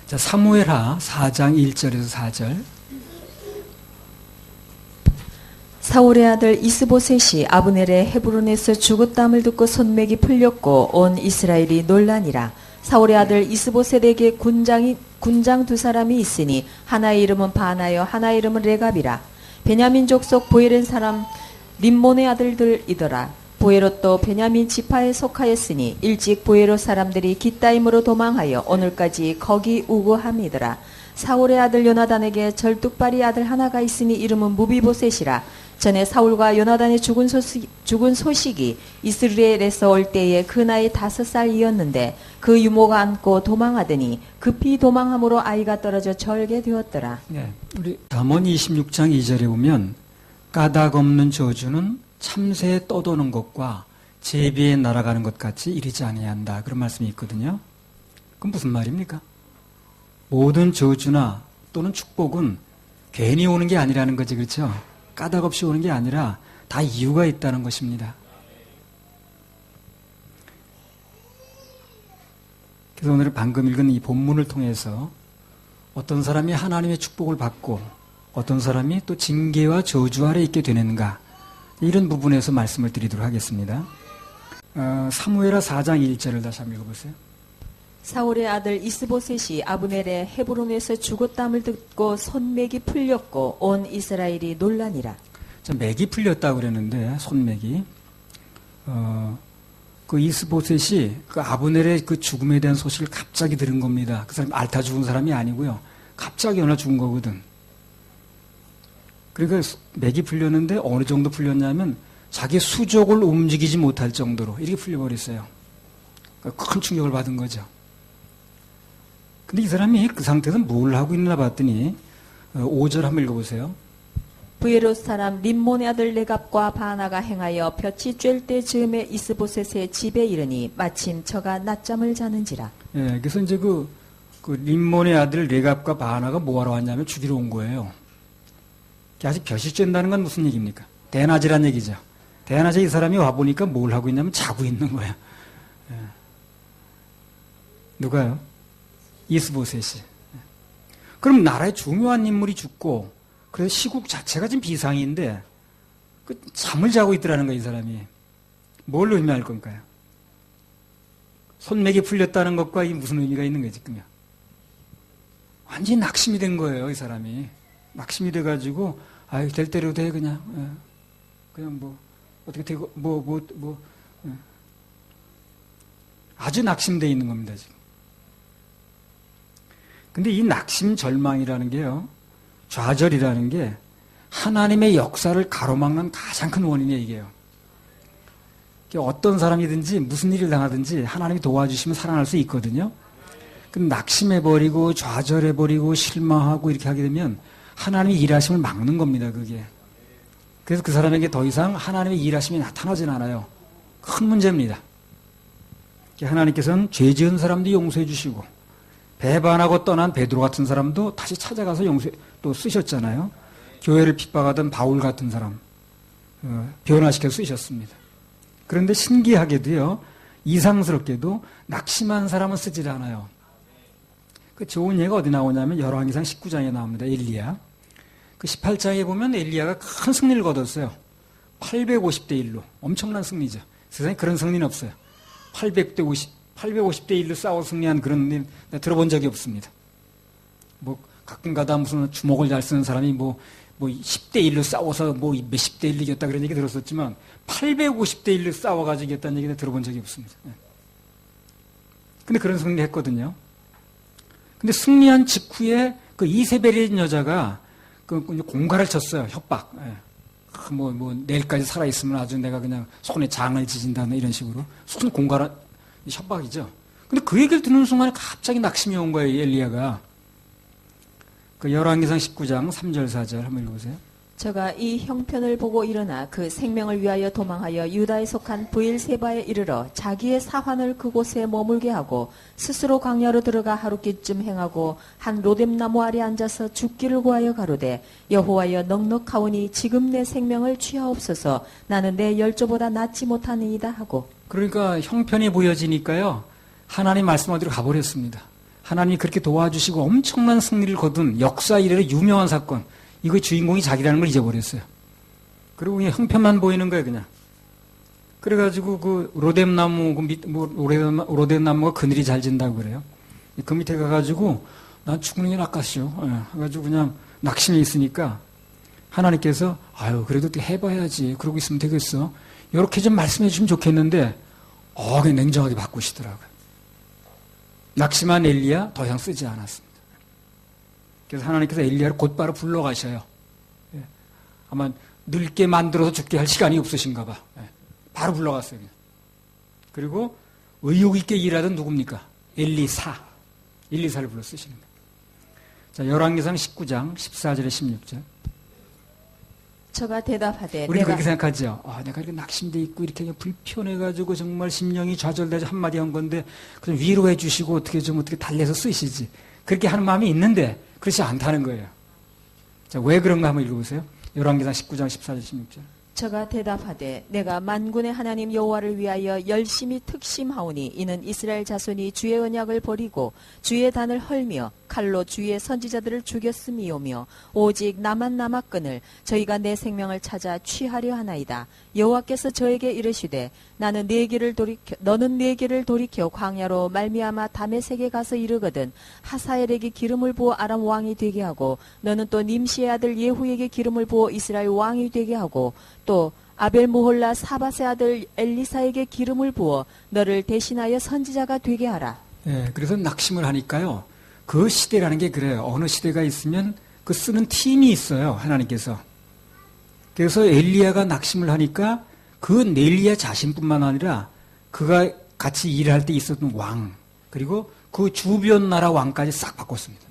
자, 사무엘하 4장 1절에서 4절. 사울의 아들 이스보셋이 아브넬의 헤브론에서 죽었담을 듣고 손맥이 풀렸고 온 이스라엘이 놀라니라. 사울의 아들 이스보셋에게 군장 두 사람이 있으니 하나의 이름은 바나요 하나의 이름은 레갑이라. 베냐민 족속 보엘의 사람 림몬의 아들들이더라. 보에롯도 베냐민 지파에 속하였으니 일찍 보에롯 사람들이 기타임으로 도망하여 오늘까지 거기 우거함이더라. 사울의 아들 요나단에게 절뚝발이 아들 하나가 있으니 이름은 무비보셋이라. 전에 사울과 요나단의 죽은 소식이 이스라엘에서 올 때에 그 나이 5살이었는데 그 유모가 안고 도망하더니 급히 도망함으로 아이가 떨어져 절게 되었더라. 네, 우리 잠언 26장 2절에 보면 까닭 없는 저주는 참새에 떠도는 것과 제비에 날아가는 것 같이 이르지 아니한다. 그런 말씀이 있거든요. 그럼 무슨 말입니까? 모든 저주나 또는 축복은 괜히 오는 게 아니라는 거지, 그렇죠? 까닭 없이 오는 게 아니라 다 이유가 있다는 것입니다. 그래서 오늘 방금 읽은 이 본문을 통해서 어떤 사람이 하나님의 축복을 받고 어떤 사람이 또 징계와 저주 아래 있게 되는가, 이런 부분에서 말씀을 드리도록 하겠습니다. 사무엘하 4장 1절을 다시 한번 읽어보세요. 사울의 아들 이스보셋이 아브넬의 헤브론에서 죽었담을 듣고 손맥이 풀렸고 온 이스라엘이 놀라니라. 자, 맥이 풀렸다고 그랬는데, 손맥이. 그 이스보셋이 그 아브넬의 그 죽음에 대한 소식을 갑자기 들은 겁니다. 그 사람이 앓다 죽은 사람이 아니고요. 갑자기 어느 날 죽은 거거든. 그러니까 맥이 풀렸는데 어느 정도 풀렸냐면 자기 수족을 움직이지 못할 정도로 이렇게 풀려버렸어요. 그러니까 큰 충격을 받은 거죠. 근데 이 사람이 그 상태에서 뭘 하고 있나 봤더니 5절 한번 읽어보세요. 부에롯 사람 림몬의 아들 레갑과 바나가 행하여 볕이 쬐을 때 즈음에 이스보셋의 집에 이르니 마침 저가 낮잠을 자는지라. 예, 그래서 이제 그 림몬의 아들 레갑과 바나가 뭐하러 왔냐면 죽이러 온 거예요. 아직 볕이 쬐는다는 건 무슨 얘기입니까? 대낮이란 얘기죠. 대낮에 이 사람이 와보니까 뭘 하고 있냐면 자고 있는 거예요. 예. 누가요? 이스보셋이. 그럼 나라의 중요한 인물이 죽고 그래서 시국 자체가 지금 비상인데 그 잠을 자고 있더라는 거예요, 이 사람이. 뭘 의미할 건가요? 손맥이 풀렸다는 것과 이게 무슨 의미가 있는 거예요, 지금요? 완전히 낙심이 된 거예요, 이 사람이. 낙심이 돼가지고 아유, 될 대로 돼, 그냥. 예. 그냥 뭐 어떻게 되고 예. 아주 낙심돼 있는 겁니다, 지금. 근데 이 낙심 절망이라는 게요, 좌절이라는 게 하나님의 역사를 가로막는 가장 큰 원인이에요, 이게요. 어떤 사람이든지 무슨 일을 당하든지 하나님이 도와주시면 살아날 수 있거든요. 근데 낙심해버리고 좌절해버리고 실망하고 이렇게 하게 되면 하나님의 일하심을 막는 겁니다, 그게. 그래서 그 사람에게 더 이상 하나님의 일하심이 나타나진 않아요. 큰 문제입니다. 하나님께서는 죄 지은 사람도 용서해 주시고 배반하고 떠난 베드로 같은 사람도 다시 찾아가서 또 쓰셨잖아요. 교회를 핍박하던 바울 같은 사람 변화시켜 쓰셨습니다. 그런데 신기하게도요, 이상스럽게도 낙심한 사람은 쓰질 않아요. 그 좋은 예가 어디 나오냐면 열왕기상 19장에 나옵니다. 엘리야. 그 18장에 보면 엘리야가 큰 승리를 거뒀어요. 850대 1로. 엄청난 승리죠. 세상에 그런 승리는 없어요. 850대 1로 싸워 승리한 그런 일 들어본 적이 없습니다. 뭐 가끔가다 무슨 주먹을 잘 쓰는 사람이 뭐 10대 1로 싸워서 뭐 몇십 대 1로 이겼다 그런 얘기 들었었지만 850대 1로 싸워가지고 이겼다는 얘기는 들어본 적이 없습니다. 근데 그런 승리 했거든요. 근데 승리한 직후에 그 이세벨이라는 여자가 그 공갈을 쳤어요. 협박. 내일까지 살아있으면 아주 내가 그냥 손에 장을 지진다, 이런 식으로. 손 공갈한 협박이죠. 근데 그 얘기를 듣는 순간에 갑자기 낙심이 온 거예요, 엘리야가. 그 열왕기상 19장 3절 4절 한번 읽어보세요. 저가 이 형편을 보고 일어나 그 생명을 위하여 도망하여 유다에 속한 브엘세바에 이르러 자기의 사환을 그곳에 머물게 하고 스스로 광야로 들어가 하루끼쯤 행하고 한 로뎀나무 아래 앉아서 죽기를 구하여 가로되 여호와여 넉넉하오니 지금 내 생명을 취하옵소서 나는 내 열조보다 낫지 못하니이다 하고. 그러니까 형편이 보여지니까요, 하나님 말씀하대로 가버렸습니다. 하나님이 그렇게 도와주시고 엄청난 승리를 거둔 역사 이래로 유명한 사건, 이거의 주인공이 자기라는 걸 잊어버렸어요. 그리고 그냥 형편만 보이는 거예요, 그냥. 그래가지고 그 로뎀나무, 로뎀나무가 그늘이 잘 진다고 그래요. 그 밑에 가가지고 난 죽는 게 낫겠쇼. 그래가지고 그냥 낙심이 있으니까 하나님께서 아유 그래도 해봐야지. 그러고 있으면 되겠어. 이렇게 좀 말씀해 주시면 좋겠는데 그냥 냉정하게 바꾸시더라고요. 낙심한 엘리야 더 이상 쓰지 않았습니다. 그래서 하나님께서 엘리야를 곧바로 불러가셔요. 아마 늙게 만들어서 죽게 할 시간이 없으신가 봐. 바로 불러갔어요. 그냥. 그리고 의욕 있게 일하던 누굽니까? 엘리사를 불러 쓰시는 거예요. 자, 열왕기상 19장 14절에 16절. 저가 대답하되 우리는 그렇게 생각하죠. 내가 이렇게 낙심돼 있고 이렇게 불편해가지고 정말 심령이 좌절돼서 한마디 한 건데 그좀 위로해 주시고 어떻게 달래서 쓰시지. 그렇게 하는 마음이 있는데 그렇지 않다는 거예요. 자, 왜 그런가 한번 읽어보세요. 열왕기상 19장 14절 16절. 저가 대답하되 내가 만군의 하나님 여호와를 위하여 열심히 특심하오니 이는 이스라엘 자손이 주의 언약을 버리고 주의 단을 헐며 칼로 주의 선지자들을 죽였음이오며 오직 나만 남았거늘 저희가 내 생명을 찾아 취하려 하나이다. 여호와께서 저에게 이르시되 너는 네 길을 돌이켜 광야로 말미암아 다메섹에 가서 이르거든 하사엘에게 기름을 부어 아람 왕이 되게 하고 너는 또 님시의 아들 예후에게 기름을 부어 이스라엘 왕이 되게 하고 또 아벨모홀라 사밧의 아들 엘리사에게 기름을 부어 너를 대신하여 선지자가 되게 하라. 그래서 낙심을 하니까요. 그 시대라는 게 그래요. 어느 시대가 있으면 그 쓰는 팀이 있어요. 하나님께서. 그래서 엘리야가 낙심을 하니까 그 엘리야 자신뿐만 아니라 그가 같이 일할 때 있었던 왕 그리고 그 주변 나라 왕까지 싹 바꿨습니다.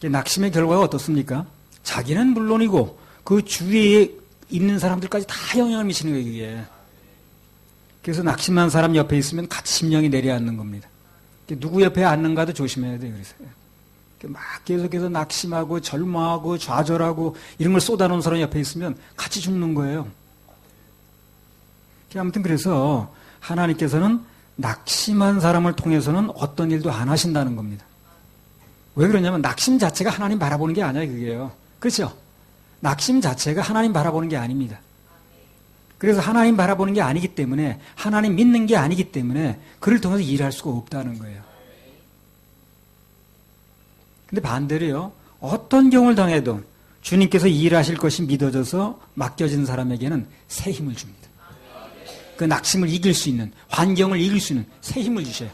낙심의 결과가 어떻습니까? 자기는 물론이고 그 주위에 있는 사람들까지 다 영향을 미치는 거예요. 이게. 그래서 낙심한 사람 옆에 있으면 같이 심령이 내려앉는 겁니다. 누구 옆에 앉는가도 조심해야 돼요. 그래서 막 계속해서 낙심하고 절망하고 좌절하고 이런 걸 쏟아놓은 사람 옆에 있으면 같이 죽는 거예요. 아무튼 그래서 하나님께서는 낙심한 사람을 통해서는 어떤 일도 안 하신다는 겁니다. 왜 그러냐면 낙심 자체가 하나님 바라보는 게 아니에요. 그게요. 그렇죠? 낙심 자체가 하나님 바라보는 게 아닙니다. 그래서 하나님 바라보는 게 아니기 때문에 하나님 믿는 게 아니기 때문에 그를 통해서 일할 수가 없다는 거예요. 근데 반대로요. 어떤 경우를 당해도 주님께서 일하실 것이 믿어져서 맡겨진 사람에게는 새 힘을 줍니다. 그 낙심을 이길 수 있는, 환경을 이길 수 있는 새 힘을 주셔요.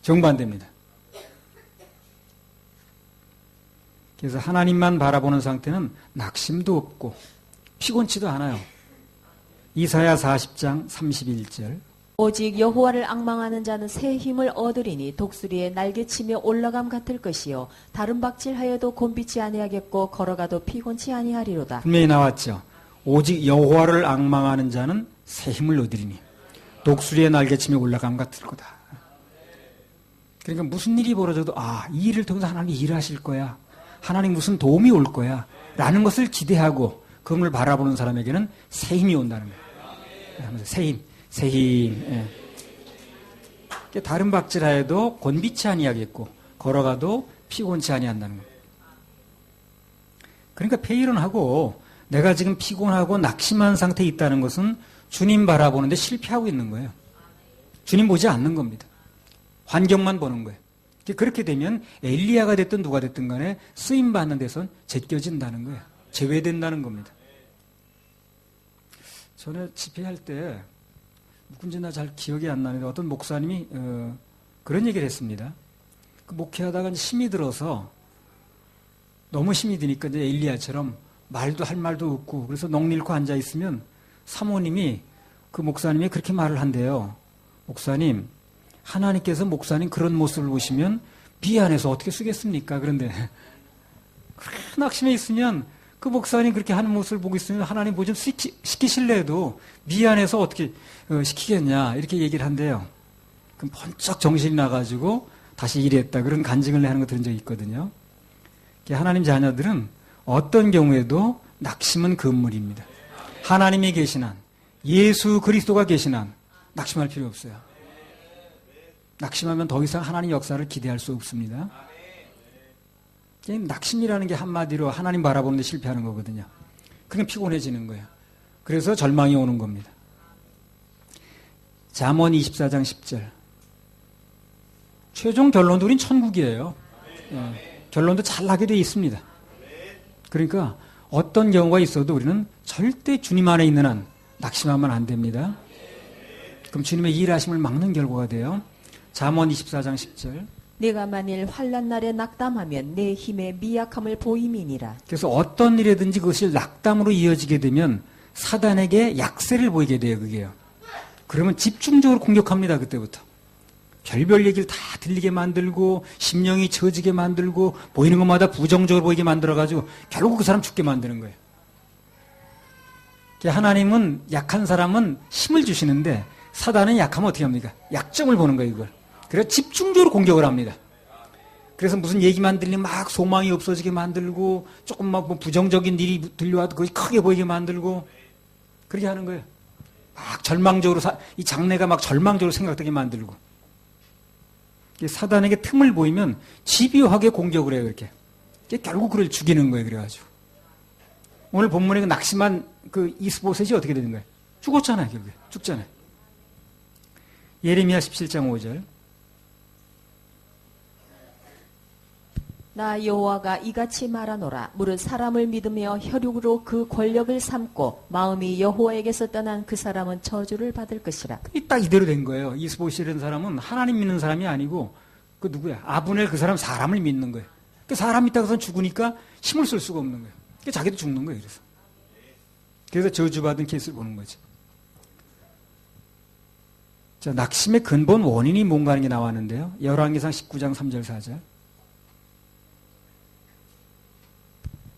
정반대입니다. 그래서 하나님만 바라보는 상태는 낙심도 없고 피곤치도 않아요. 이사야 40장 31절. 오직 여호와를 앙망하는 자는 새 힘을 얻으리니 독수리의 날개치며 올라감 같을 것이요 다른 박질하여도 곤비치 아니하겠고 걸어가도 피곤치 아니하리로다. 분명히 나왔죠. 오직 여호와를 앙망하는 자는 새 힘을 얻으리니 독수리의 날개치며 올라감 같을 거다. 그러니까 무슨 일이 벌어져도 이 일을 통해서 하나님이 일하실 거야. 하나님 무슨 도움이 올 거야. 라는 것을 기대하고 그걸 바라보는 사람에게는 새 힘이 온다는 거예요. 새 힘. 다른 박질하여도 곤비치 아니하겠고 걸어가도 피곤치 아니한다는 거예요. 그러니까 폐일은하고 내가 지금 피곤하고 낙심한 상태에 있다는 것은 주님 바라보는데 실패하고 있는 거예요. 주님 보지 않는 겁니다. 환경만 보는 거예요. 그렇게 되면 엘리야가 됐든 누가 됐든 간에 쓰임받는 데선 제껴진다는 거예요. 제외된다는 겁니다. 전에 집회할 때 누군지 나 잘 기억이 안 나는데 어떤 목사님이 그런 얘기를 했습니다. 그 목회하다가 힘이 들어서 너무 힘이 드니까 이제 엘리야처럼 말도 할 말도 없고 그래서 넋 잃고 앉아 있으면 사모님이 그 목사님이 그렇게 말을 한대요. 목사님, 하나님께서 그런 모습을 보시면 미안해서 어떻게 쓰겠습니까? 그런데 낙심해 있으면 그 목사님 그렇게 하는 모습을 보고 있으면 하나님 뭐 좀 시키실래 해도 미안해서 어떻게 시키겠냐 이렇게 얘기를 한대요. 그럼 번쩍 정신이 나가지고 다시 일했다 그런 간증을 하는 거 들은 적이 있거든요. 하나님 자녀들은 어떤 경우에도 낙심은 금물입니다. 하나님이 계신 한, 예수 그리스도가 계신 한 낙심할 필요 없어요. 낙심하면 더 이상 하나님 역사를 기대할 수 없습니다. 낙심이라는 게 한마디로 하나님 바라보는데 실패하는 거거든요. 그냥 피곤해지는 거예요. 그래서 절망이 오는 겁니다. 잠언 24장 10절. 최종 결론도 우린 천국이에요. 결론도 잘 나게 돼 있습니다. 그러니까 어떤 경우가 있어도 우리는 절대 주님 안에 있는 한 낙심하면 안 됩니다. 그럼 주님의 일하심을 막는 결과가 돼요. 잠언 24장 10절. 네가 만일 환난 날에 낙담하면 내 힘의 미약함을 보임이니라. 그래서 어떤 일이든지 그것이 낙담으로 이어지게 되면 사단에게 약세를 보이게 돼요. 그게요. 그러면 집중적으로 공격합니다. 그때부터. 별별 얘기를 다 들리게 만들고 심령이 처지게 만들고 보이는 것마다 부정적으로 보이게 만들어가지고 결국 그 사람 죽게 만드는 거예요. 하나님은 약한 사람은 힘을 주시는데 사단은 약하면 어떻게 합니까? 약점을 보는 거예요. 이걸. 그래서 집중적으로 공격을 합니다. 그래서 무슨 얘기만 들리면 막 소망이 없어지게 만들고 조금 막 뭐 부정적인 일이 들려와도 그것이 크게 보이게 만들고 그렇게 하는 거예요. 막 절망적으로 이 장래가 막 절망적으로 생각되게 만들고 사단에게 틈을 보이면 집요하게 공격을 해요. 이렇게 결국 그를 죽이는 거예요. 그래가지고 오늘 본문에 그 낙심한 그 이스보셋이 어떻게 되는 거예요? 죽었잖아요. 결국에 죽잖아요. 예레미야 17장 5절. 나 여호와가 이같이 말하노라. 무릇 사람을 믿으며 혈육으로 그 권력을 삼고 마음이 여호와에게서 떠난 그 사람은 저주를 받을 것이라. 딱 이대로 된 거예요. 이스보셋이라는 사람은 하나님 믿는 사람이 아니고 그 누구야? 아브넬 그 사람 사람을 믿는 거예요. 그 사람 믿다가 선 죽으니까 힘을 쓸 수가 없는 거예요. 그 자기도 죽는 거예요. 그래서 저주받은 케이스를 보는 거죠. 자, 낙심의 근본 원인이 뭔가 하는 게 나왔는데요. 열왕기상 19장 3절 4절.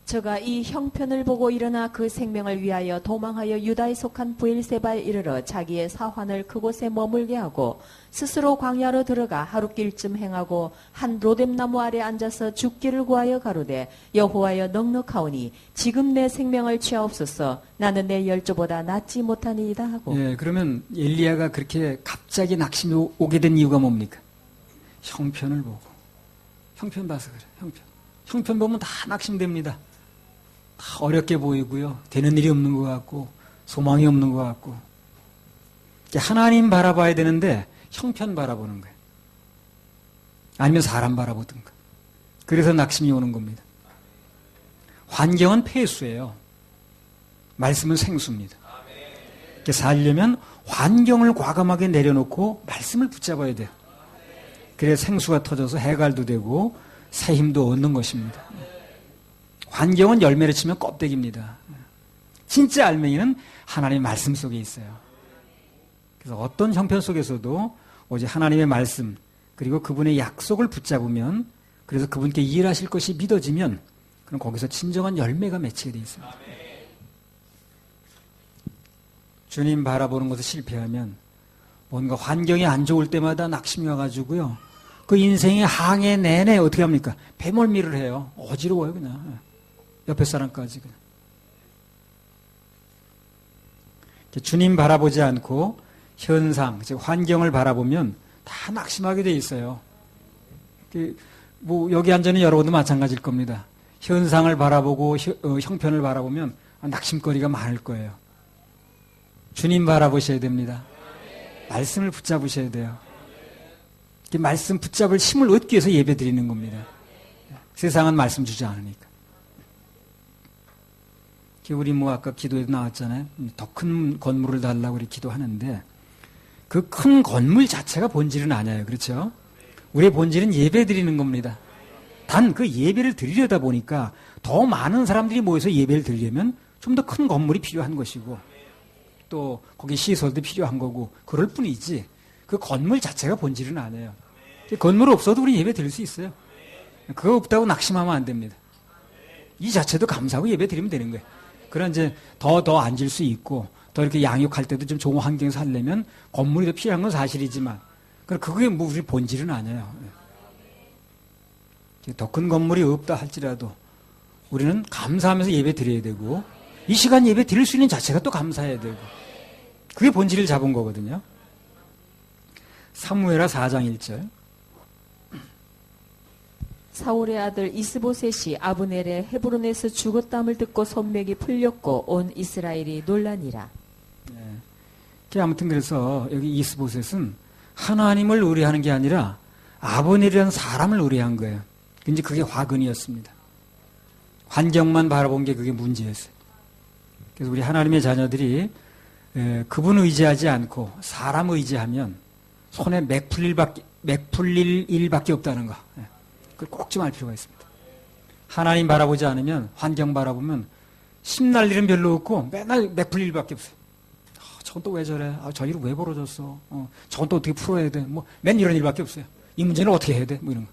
저가 이 형편을 보고 일어나 그 생명을 위하여 도망하여 유다에 속한 브엘세바에 이르러 자기의 사환을 그곳에 머물게 하고 스스로 광야로 들어가 하룻길쯤 행하고 한 로뎀나무 아래 앉아서 죽기를 구하여 가로되 여호와여 넉넉하오니 지금 내 생명을 취하옵소서. 나는 내 열조보다 낫지 못하니이다 하고. 예, 그러면 엘리야가 그렇게 갑자기 낙심이 오게 된 이유가 뭡니까? 형편을 보고. 형편 봐서 그래. 형편 보면 다 낙심됩니다. 다 어렵게 보이고요. 되는 일이 없는 것 같고 소망이 없는 것 같고 하나님 바라봐야 되는데 형편 바라보는 거예요. 아니면 사람 바라보든가. 그래서 낙심이 오는 겁니다. 환경은 폐수예요. 말씀은 생수입니다. 이렇게 살려면 환경을 과감하게 내려놓고 말씀을 붙잡아야 돼요. 그래야 생수가 터져서 해갈도 되고 새 힘도 얻는 것입니다. 환경은 열매를 치면 껍데기입니다. 진짜 알맹이는 하나님의 말씀 속에 있어요. 그래서 어떤 형편 속에서도 오직 하나님의 말씀 그리고 그분의 약속을 붙잡으면 그래서 그분께 일하실 것이 믿어지면 그럼 거기서 진정한 열매가 맺히게 되어 있습니다. 주님 바라보는 것을 실패하면 뭔가 환경이 안 좋을 때마다 낙심이 와가지고요. 그 인생의 항해 내내 어떻게 합니까? 배멀미를 해요. 어지러워요 그냥. 옆에 사람까지 그냥. 주님 바라보지 않고 현상, 즉 환경을 바라보면 다 낙심하게 돼 있어요. 뭐 여기 앉아 있는 여러분도 마찬가지일 겁니다. 현상을 바라보고 형편을 바라보면 낙심거리가 많을 거예요. 주님 바라보셔야 됩니다. 말씀을 붙잡으셔야 돼요. 말씀 붙잡을 힘을 얻기 위해서 예배 드리는 겁니다. 세상은 말씀 주지 않으니까. 우리 뭐 아까 기도에도 나왔잖아요. 더 큰 건물을 달라고 우리 기도하는데 그 큰 건물 자체가 본질은 아니에요. 그렇죠? 우리의 본질은 예배 드리는 겁니다. 단 그 예배를 드리려다 보니까 더 많은 사람들이 모여서 예배를 드리려면 좀 더 큰 건물이 필요한 것이고 또 거기 시설도 필요한 거고 그럴 뿐이지 그 건물 자체가 본질은 아니에요. 건물 없어도 우리 예배 드릴 수 있어요. 그거 없다고 낙심하면 안 됩니다. 이 자체도 감사하고 예배 드리면 되는 거예요. 그런 이제 더 앉을 수 있고 더 이렇게 양육할 때도 좀 좋은 환경에서 하려면 건물이 더 필요한 건 사실이지만 그게 뭐 우리 본질은 아니에요. 더 큰 건물이 없다 할지라도 우리는 감사하면서 예배 드려야 되고 이 시간 예배 드릴 수 있는 자체가 또 감사해야 되고 그게 본질을 잡은 거거든요. 사무엘하 4장 1절. 사울의 아들 이스보셋이 아브넬의 헤브론에서 죽었다함을 듣고 손맥이 풀렸고 온 이스라엘이 놀라니라. 아무튼 그래서 여기 이스보셋은 하나님을 의뢰하는 게 아니라 아브넬이라는 사람을 의뢰한 거예요. 이제 그게 화근이었습니다. 환경만 바라본 게 그게 문제였어요. 그래서 우리 하나님의 자녀들이 그분 의지하지 않고 사람 의지하면 손에 맥 풀릴 일밖에 없다는 거. 그걸 꼭 좀 알 필요가 있습니다. 하나님 바라보지 않으면, 환경 바라보면 심날 일은 별로 없고 맨날 맥 풀릴 일밖에 없어요. 저건 또 왜 저래? 저 일은 왜 벌어졌어? 저건 또 어떻게 풀어야 돼? 맨 이런 일밖에 없어요. 이 문제는 어떻게 해야 돼? 이런 거.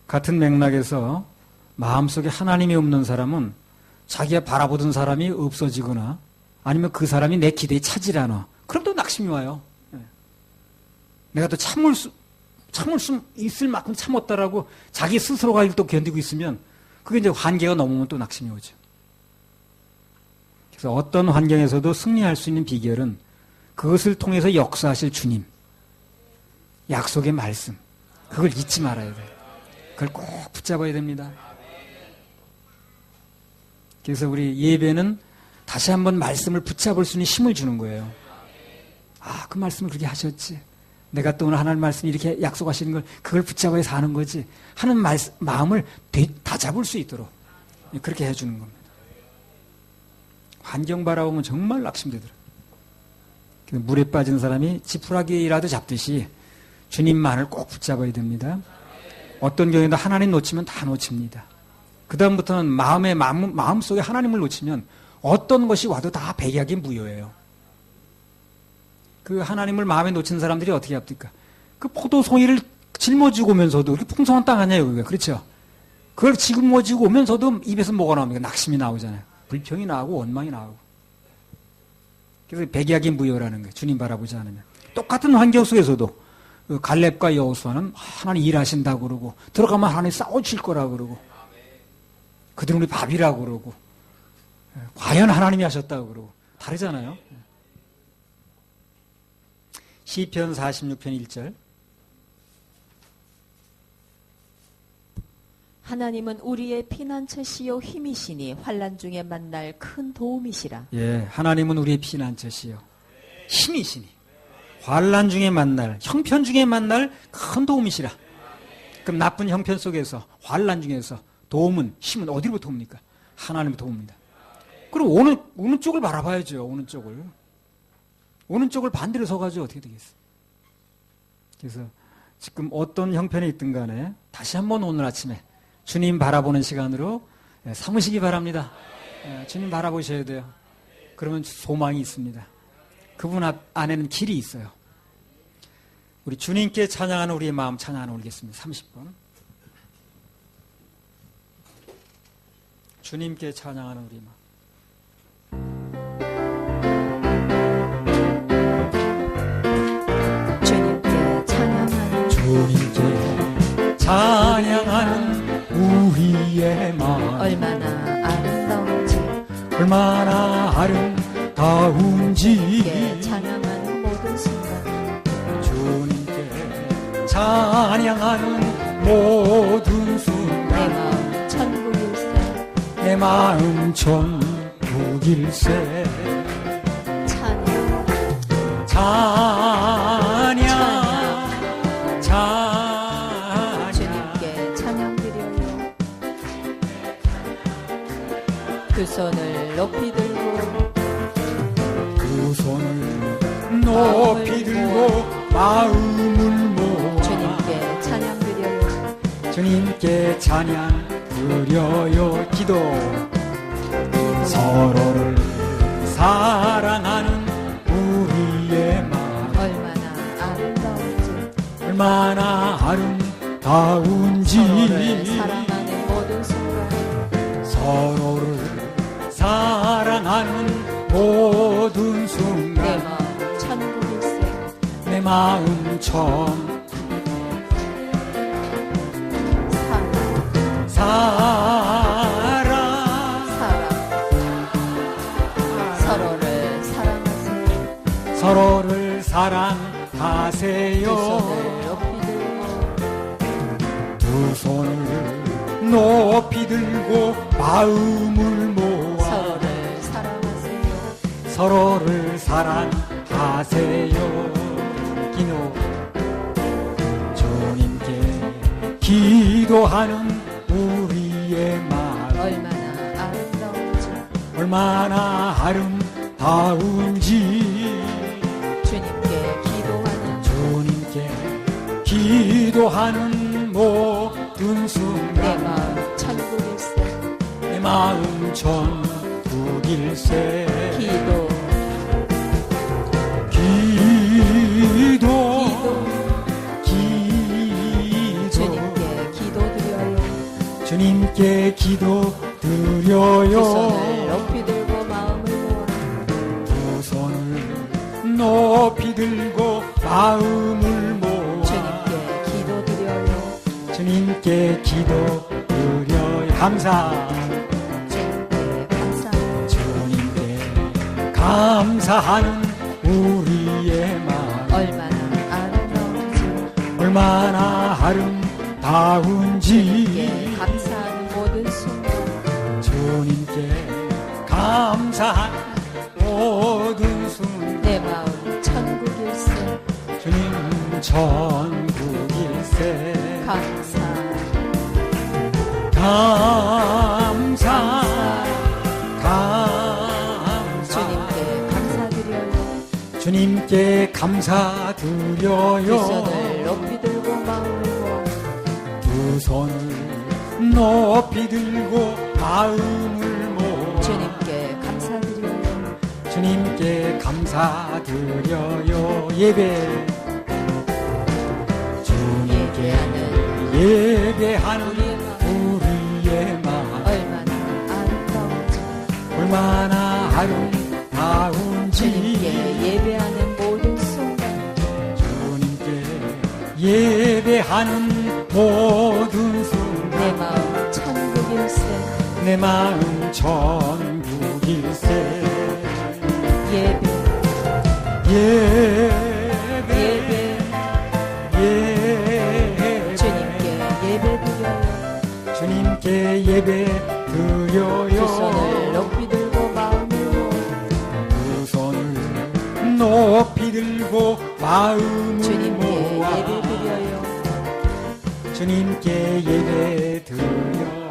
같은 맥락에서 마음속에 하나님이 없는 사람은 자기가 바라보던 사람이 없어지거나 아니면 그 사람이 내 기대에 차질 않아. 그럼 또 낙심이 와요. 내가 또 참을 수 있을 만큼 참았다라고 자기 스스로가 또 견디고 있으면 그게 이제 한계가 넘으면 또 낙심이 오죠. 그래서 어떤 환경에서도 승리할 수 있는 비결은 그것을 통해서 역사하실 주님, 약속의 말씀, 그걸 잊지 말아야 돼요. 그걸 꼭 붙잡아야 됩니다. 그래서 우리 예배는 다시 한번 말씀을 붙잡을 수 있는 힘을 주는 거예요. 그 말씀을 그렇게 하셨지. 내가 또 오늘 하나님 말씀이 이렇게 약속하시는 걸 그걸 붙잡아야 사는 거지 하는 마음을 다 잡을 수 있도록 그렇게 해주는 겁니다. 환경 바라보면 정말 낙심되더라고요. 물에 빠진 사람이 지푸라기라도 잡듯이 주님만을 꼭 붙잡아야 됩니다. 어떤 경우에도 하나님 놓치면 다 놓칩니다. 그 다음부터는 마음속에 하나님을 놓치면 어떤 것이 와도 다 배격이 무효예요. 그 하나님을 마음에 놓친 사람들이 어떻게 합니까? 그 포도송이를 짊어지고 오면서도 이렇게 풍성한 땅 아니에요, 그게. 그렇죠? 그걸 짊어지고 오면서도 입에서 뭐가 나옵니까? 낙심이 나오잖아요. 불평이 나오고 원망이 나오고. 그래서 백약이 무효라는 거예요. 주님 바라보지 않으면. 똑같은 환경 속에서도 그 갈렙과 여호수아는 하나님 일하신다고 그러고 들어가면 하나님 싸우실 거라고 그러고 그들은 우리 밥이라고 그러고 과연 하나님이 하셨다고 그러고 다르잖아요. 시편 46편 1절. 하나님은 우리의 피난처시요 힘이시니 환난 중에 만날 큰 도움이시라. 예, 하나님은 우리의 피난처시요 힘이시니 환난 중에 만날, 형편 중에 만날 큰 도움이시라. 그럼 나쁜 형편 속에서 환난 중에서 도움은, 힘은 어디로부터 옵니까? 하나님부터 옵니다. 그럼 오는 쪽을 바라봐야죠. 오는 쪽을 반대로 서가지고 어떻게 되겠어요? 그래서 지금 어떤 형편에 있든 간에 다시 한번 오늘 아침에 주님 바라보는 시간으로 삼으시기 바랍니다. 주님 바라보셔야 돼요. 그러면 소망이 있습니다. 그분 안에는 길이 있어요. 우리 주님께 찬양하는 우리의 마음 찬양하는 올리겠습니다. 30번. 주님께 찬양하는 우리의 마음. 주님께 찬양하는 우리의 마음 얼마나 아름다운지 찬양하는 모든 순간 주님께 찬양하는 모든 순간 내 마음 천국일세 찬양 주님께 찬양드려요. 그 손을 높이 들고 마음을 모아 주님께 찬양드려요. 주님께 찬양드려요. 기도 서로를 사랑하는 우리의 마음 얼마나 아름다운지 서로를 사랑하는 모든 순간 서로를 사랑하는 모든 순간 내 마음 서로를 사랑하는 서로를 두 사랑하세요. 손을 높이 들고 두 손을 높이 들고 마음을 모아 서로를 사랑하세요. 서로를 사랑하세요. 기도 주님께 기도하는 우리의 마음 얼마나 아름다운지 얼마나 아름다운지 주님께 기도하는 주님께 기도하는 모든 내 순간 마음 천국일세. 내 마음 천국일세. 기도 기도 기도 기도 주님께 기도드려요. 주님께 기도 두 드려요. 손을 높이 들고 마음을 모아 두 손을 높이 들고 마음을 모아 주님께 기도드려요. 주님께 기도 드려요. 감사 주님께 감사 주님께 감사하는 우리의 마음 얼마나 아름다운지 얼마나 아름다운지 주님께 감사하는 모든 순간 주님께 감사하는 모든 순간 내 마음 천국일세. 주님 천국일세. 감사 감사 감사 주님께 감사드려요. 주님께 두 감사드려요. 손을 높이 들고 마음을 모아 두 손을 높이 들고 마음을 모아 주님께 감사드려요. 주님께 감사드려요. 예배 주님께 예배하는 예배하는 우리의 마음 우리의 마음 얼마나 아름다운지 얼마나 아름다운지 주님께 예배하는 모든 순간 주님께 예배하는 모든 내 순간 마음 천국일세. 내 마음 천국일세. 예배 예배 예배 주님께 예배드려요. 주님께 예배 드려요. 두 손을 높이 들고 마음을 모아 두 손을 높이 들고 마음을 주님께 모아 예배드려요. 주님께 예배 드려요.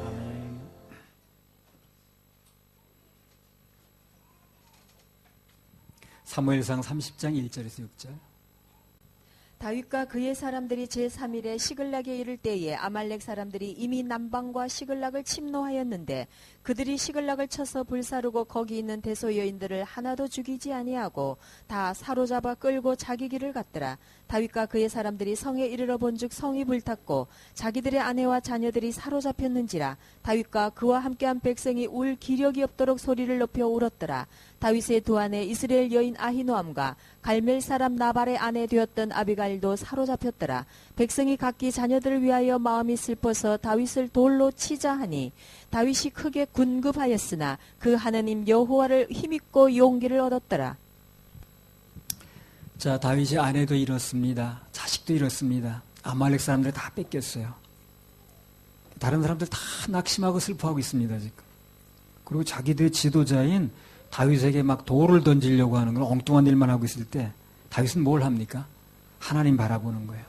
아멘. 사무엘상 30장 1절에서 6절. 다윗과 그의 사람들이 제3일에 시글락에 이를 때에 아말렉 사람들이 이미 남방과 시글락을 침노하였는데 그들이 시글락을 쳐서 불사르고 거기 있는 대소 여인들을 하나도 죽이지 아니하고 다 사로잡아 끌고 자기 길을 갔더라. 다윗과 그의 사람들이 성에 이르러 본즉 성이 불탔고 자기들의 아내와 자녀들이 사로잡혔는지라. 다윗과 그와 함께한 백성이 울 기력이 없도록 소리를 높여 울었더라. 다윗의 두 아내 이스라엘 여인 아히노암과 갈멜 사람 나발의 아내 되었던 아비가일도 사로잡혔더라. 백성이 각기 자녀들을 위하여 마음이 슬퍼서 다윗을 돌로 치자 하니 다윗이 크게 군급하였으나 그 하느님 여호와를 힘입고 용기를 얻었더라. 자, 다윗의 아내도 잃었습니다. 자식도 잃었습니다. 아말렉 사람들 다 뺏겼어요. 다른 사람들 다 낙심하고 슬퍼하고 있습니다, 지금. 그리고 자기들 지도자인 다윗에게 막 돌을 던지려고 하는 걸 엉뚱한 일만 하고 있을 때 다윗은 뭘 합니까? 하나님 바라보는 거예요.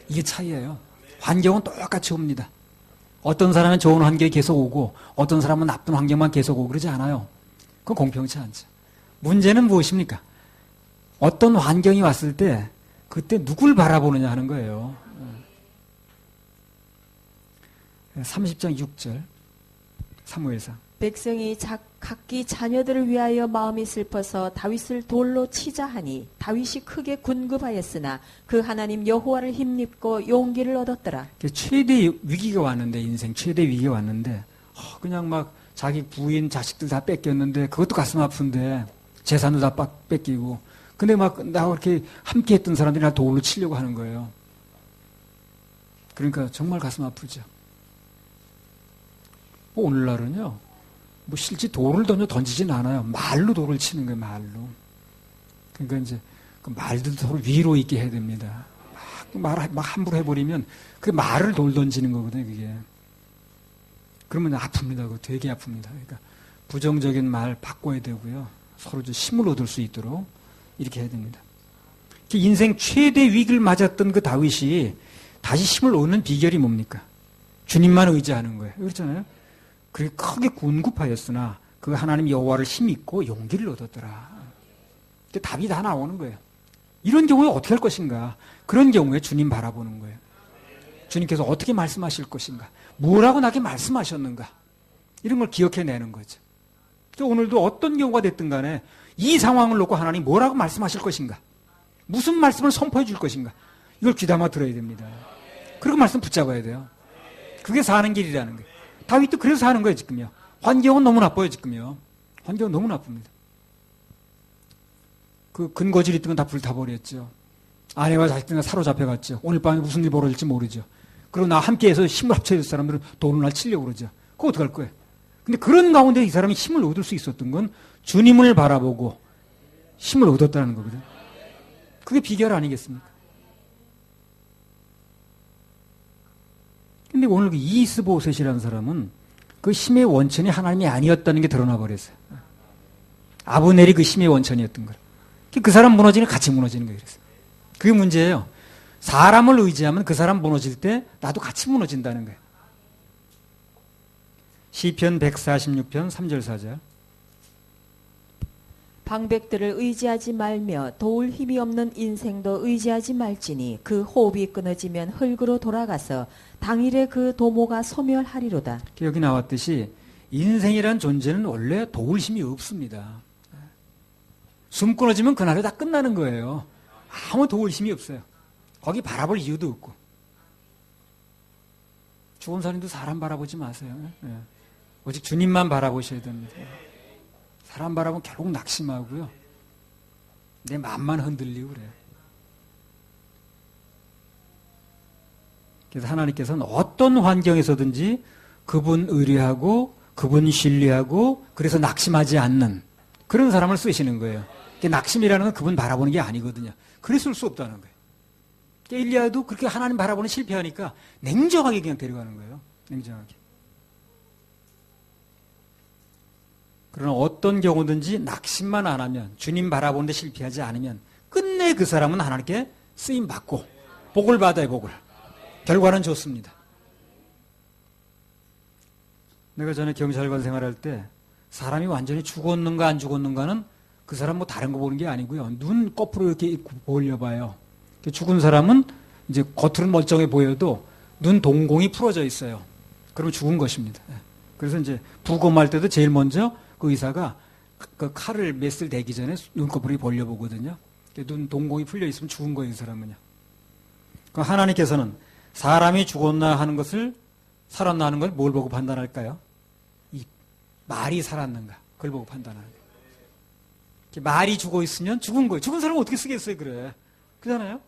이게 차이예요. 환경은 똑같이 옵니다. 어떤 사람은 좋은 환경이 계속 오고 어떤 사람은 나쁜 환경만 계속 오고 그러지 않아요. 그건 공평치 않죠. 문제는 무엇입니까? 어떤 환경이 왔을 때 그때 누굴 바라보느냐 하는 거예요. 30장 6절 사무엘상. 백성이 각기 자녀들을 위하여 마음이 슬퍼서 다윗을 돌로 치자 하니 다윗이 크게 군급하였으나 그 하나님 여호와를 힘입고 용기를 얻었더라. 최대 위기가 왔는데, 인생 최대 위기가 왔는데 그냥 막 자기 부인 자식들 다 뺏겼는데 그것도 가슴 아픈데 재산도 다 뺏기고 근데 막 나하고 이렇게 함께 했던 사람들이 나 돌로 치려고 하는 거예요. 그러니까 정말 가슴 아프죠. 오늘날은요 뭐 실제 돌을 던지진 않아요. 말로 돌을 치는 거예요, 말로. 그러니까 이제 그 말도 서로 위로 있게 해야 됩니다. 막 함부로 해버리면 그 말을 돌 던지는 거거든요, 그게. 그러면 아픕니다. 그거 되게 아픕니다. 그러니까 부정적인 말 바꿔야 되고요. 서로 좀 힘을 얻을 수 있도록 이렇게 해야 됩니다. 인생 최대 위기를 맞았던 그 다윗이 다시 힘을 얻는 비결이 뭡니까? 주님만 의지하는 거예요. 그렇잖아요. 그게 크게 군급하였으나 그 하나님 여호와를 힘입고 용기를 얻었더라. 답이 다 나오는 거예요. 이런 경우에 어떻게 할 것인가? 그런 경우에 주님 바라보는 거예요. 주님께서 어떻게 말씀하실 것인가? 뭐라고 나에게 말씀하셨는가? 이런 걸 기억해내는 거죠. 오늘도 어떤 경우가 됐든 간에 이 상황을 놓고 하나님 뭐라고 말씀하실 것인가? 무슨 말씀을 선포해 줄 것인가? 이걸 귀담아 들어야 됩니다. 그리고 말씀 붙잡아야 돼요. 그게 사는 길이라는 거예요. 다윗도 그래서 사는 거예요, 지금요. 환경은 너무 나빠요, 지금요. 환경은 너무 나쁩니다. 그 근거질 있던 건 다 불타버렸죠. 아내와 자식들과 사로잡혀갔죠. 오늘 밤에 무슨 일이 벌어질지 모르죠. 그리고 나 함께해서 힘을 합쳐야 될 사람들은 돈을 날 치려고 그러죠. 그거 어떡할 거예요? 근데 그런 가운데 이 사람이 힘을 얻을 수 있었던 건 주님을 바라보고 힘을 얻었다는 거거든요. 그게 비결 아니겠습니까? 근데 오늘 그 이스보셋이라는 사람은 그 힘의 원천이 하나님이 아니었다는 게 드러나 버렸어요. 아브넬이 그 힘의 원천이었던 거예요. 그 사람 무너지면 같이 무너지는 거예요. 그래서. 그게 문제예요. 사람을 의지하면 그 사람 무너질 때 나도 같이 무너진다는 거예요. 시편 146편 3절 4절. 방백들을 의지하지 말며 도울 힘이 없는 인생도 의지하지 말지니 그 호흡이 끊어지면 흙으로 돌아가서 당일에 그 도모가 소멸하리로다. 여기 나왔듯이 인생이란 존재는 원래 도울 힘이 없습니다. 숨 끊어지면 그날에 다 끝나는 거예요. 아무 도울 힘이 없어요. 거기 바라볼 이유도 없고. 죽은 사람도 사람 바라보지 마세요. 오직 주님만 바라보셔야 됩니다. 사람 바라보면 결국 낙심하고요. 내 마음만 흔들리고 그래요. 그래서 하나님께서는 어떤 환경에서든지 그분 의뢰하고 그분 신뢰하고 그래서 낙심하지 않는 그런 사람을 쓰시는 거예요. 낙심이라는 건 그분 바라보는 게 아니거든요. 그랬을 수 없다는 거예요. 엘리야도 그렇게 하나님 바라보는 실패하니까 냉정하게 그냥 데려가는 거예요. 냉정하게. 그러나 어떤 경우든지 낙심만 안 하면 주님 바라보는데 실패하지 않으면 끝내 그 사람은 하나님께 쓰임받고 복을 받아요. 복을. 결과는 좋습니다. 내가 전에 경찰관 생활할 때 사람이 완전히 죽었는가 안 죽었는가는 그 사람 뭐 다른 거 보는 게 아니고요. 눈 거꾸로 이렇게 보려봐요. 죽은 사람은 이제 겉으로는 멀쩡해 보여도 눈 동공이 풀어져 있어요. 그러면 죽은 것입니다. 그래서 이제 부검할 때도 제일 먼저 그 의사가 그 칼을 메스를 대기 전에 눈꺼풀이 벌려보거든요. 눈 동공이 풀려 있으면 죽은 거예요, 이 사람은요. 그 하나님께서는 사람이 죽었나 하는 것을 살았나 하는 걸 뭘 보고 판단할까요? 이 말이 살았는가 그걸 보고 판단하는 거예요. 말이 죽어 있으면 죽은 거예요. 죽은 사람은 어떻게 쓰겠어요, 그래? 그렇잖아요?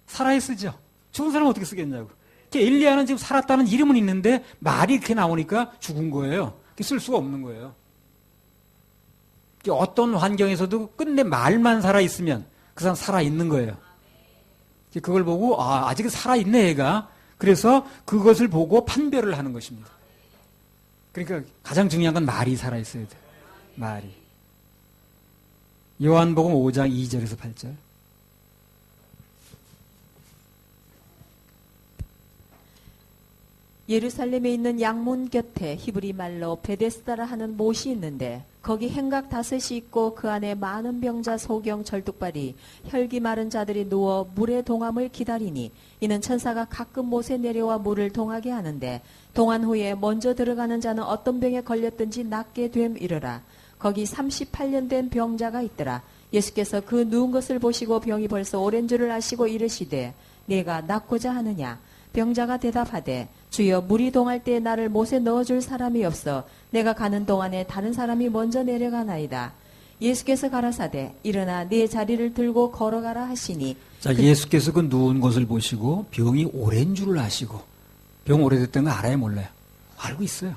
살아야 쓰죠. 죽은 사람은 어떻게 쓰겠냐고. 엘리야는 지금 살았다는 이름은 있는데 말이 이렇게 나오니까 죽은 거예요. 쓸 수가 없는 거예요. 어떤 환경에서도 끝내 말만 살아있으면 그 사람 살아있는 거예요. 그걸 보고 아직 살아있네 얘가. 그래서 그것을 보고 판별을 하는 것입니다. 그러니까 가장 중요한 건 말이 살아있어야 돼요. 말이. 요한복음 5장 2절에서 8절. 예루살렘에 있는 양문 곁에 히브리 말로 베데스다라 하는 못이 있는데 거기 행각 5이 있고 그 안에 많은 병자 소경 절뚝발이 혈기 마른 자들이 누워 물의 동함을 기다리니 이는 천사가 가끔 못에 내려와 물을 동하게 하는데 동한 후에 먼저 들어가는 자는 어떤 병에 걸렸든지 낫게 됨이르라. 거기 38년 된 병자가 있더라. 예수께서 그 누운 것을 보시고 병이 벌써 오랜 줄을 아시고 이르시되 내가 낫고자 하느냐. 병자가 대답하되 주여 물이 동할 때 나를 못에 넣어줄 사람이 없어 내가 가는 동안에 다른 사람이 먼저 내려가나이다. 예수께서 가라사대 일어나 네 자리를 들고 걸어가라 하시니 자, 예수께서 그 누운 것을 보시고 병이 오랜 줄을 아시고 병 오래됐다는 거 알아요, 몰라요? 알고 있어요.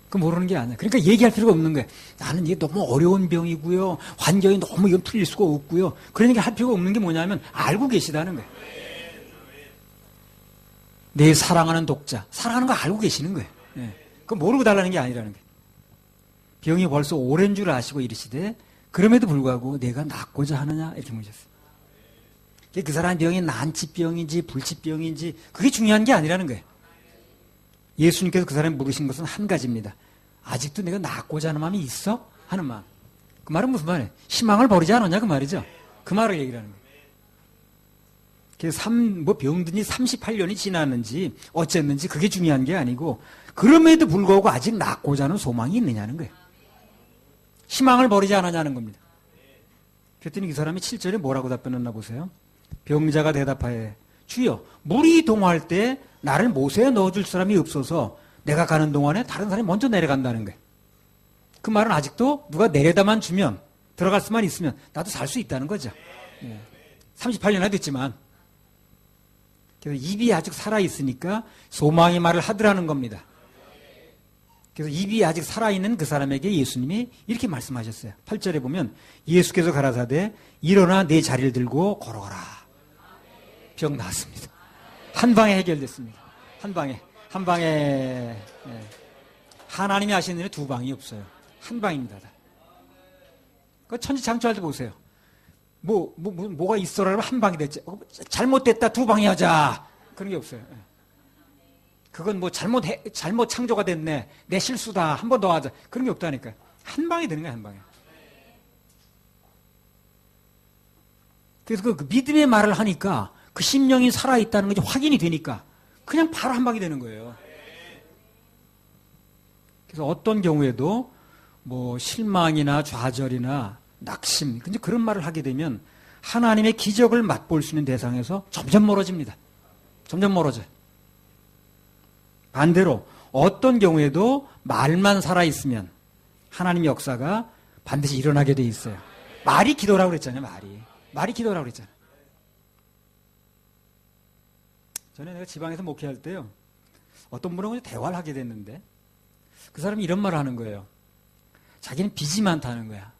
그 모르는 게 아니야. 그러니까 얘기할 필요가 없는 거야. 나는 이게 너무 어려운 병이고요. 환경이 너무 이건 풀릴 수가 없고요. 그런 얘기 할 필요가 없는 게 뭐냐면 알고 계시다는 거예요. 내 사랑하는 독자. 사랑하는 거 알고 계시는 거예요. 예. 그거 모르고 달라는 게 아니라는 거예요. 병이 벌써 오랜 줄 아시고 이르시되 그럼에도 불구하고 내가 낫고자 하느냐 이렇게 물으셨어요. 그 사람 병이 난치병인지 불치병인지 그게 중요한 게 아니라는 거예요. 예수님께서 그 사람이 물으신 것은 한 가지입니다. 아직도 내가 낫고자 하는 마음이 있어? 하는 마음. 그 말은 무슨 말이에요? 희망을 버리지 않았냐 그 말이죠. 그 말을 얘기를 하는 거예요. 그래서 병든지 38년이 지났는지 어쨌는지 그게 중요한 게 아니고 그럼에도 불구하고 아직 낫고자 하는 소망이 있느냐는 거예요. 희망을 버리지 않았냐는 겁니다. 그랬더니 그 사람이 7절에 뭐라고 답변했나 보세요. 병자가 대답하여 주여 물이 동할 때 나를 못에 넣어줄 사람이 없어서 내가 가는 동안에 다른 사람이 먼저 내려간다는 거예요. 그 말은 아직도 누가 내려다만 주면 들어갈 수만 있으면 나도 살 수 있다는 거죠. 38년이나 됐지만 그래서 입이 아직 살아있으니까 소망의 말을 하더라는 겁니다. 그래서 입이 아직 살아있는 그 사람에게 예수님이 이렇게 말씀하셨어요. 8절에 보면 예수께서 가라사대 일어나 내 자리를 들고 걸어가라. 병 나았습니다. 한 방에 해결됐습니다. 한 방에. 하나님이 하시는 일에 두 방이 없어요. 한 방입니다. 그 천지창조할 때 보세요. 뭐가 있어라 그러면 한 방이 됐지. 잘못됐다 두 방이 하자. 그런 게 없어요. 그건 뭐 잘못 창조가 됐네. 내 실수다. 한 번 더 하자. 그런 게 없다니까요. 한 방에 되는 거야, 한 방에. 그래서 그 믿음의 말을 하니까 그 심령이 살아있다는 것이 확인이 되니까 그냥 바로 한 방이 되는 거예요. 그래서 어떤 경우에도 뭐 실망이나 좌절이나 낙심, 근데 그런 말을 하게 되면 하나님의 기적을 맛볼 수 있는 대상에서 점점 멀어집니다. 점점 멀어져요. 반대로 어떤 경우에도 말만 살아있으면 하나님의 역사가 반드시 일어나게 돼 있어요. 말이 기도라고 그랬잖아요. 말이 기도라고 그랬잖아요. 전에 내가 지방에서 목회할 때요. 어떤 분하고 대화를 하게 됐는데 그 사람이 이런 말을 하는 거예요. 자기는 빚이 많다는 거야.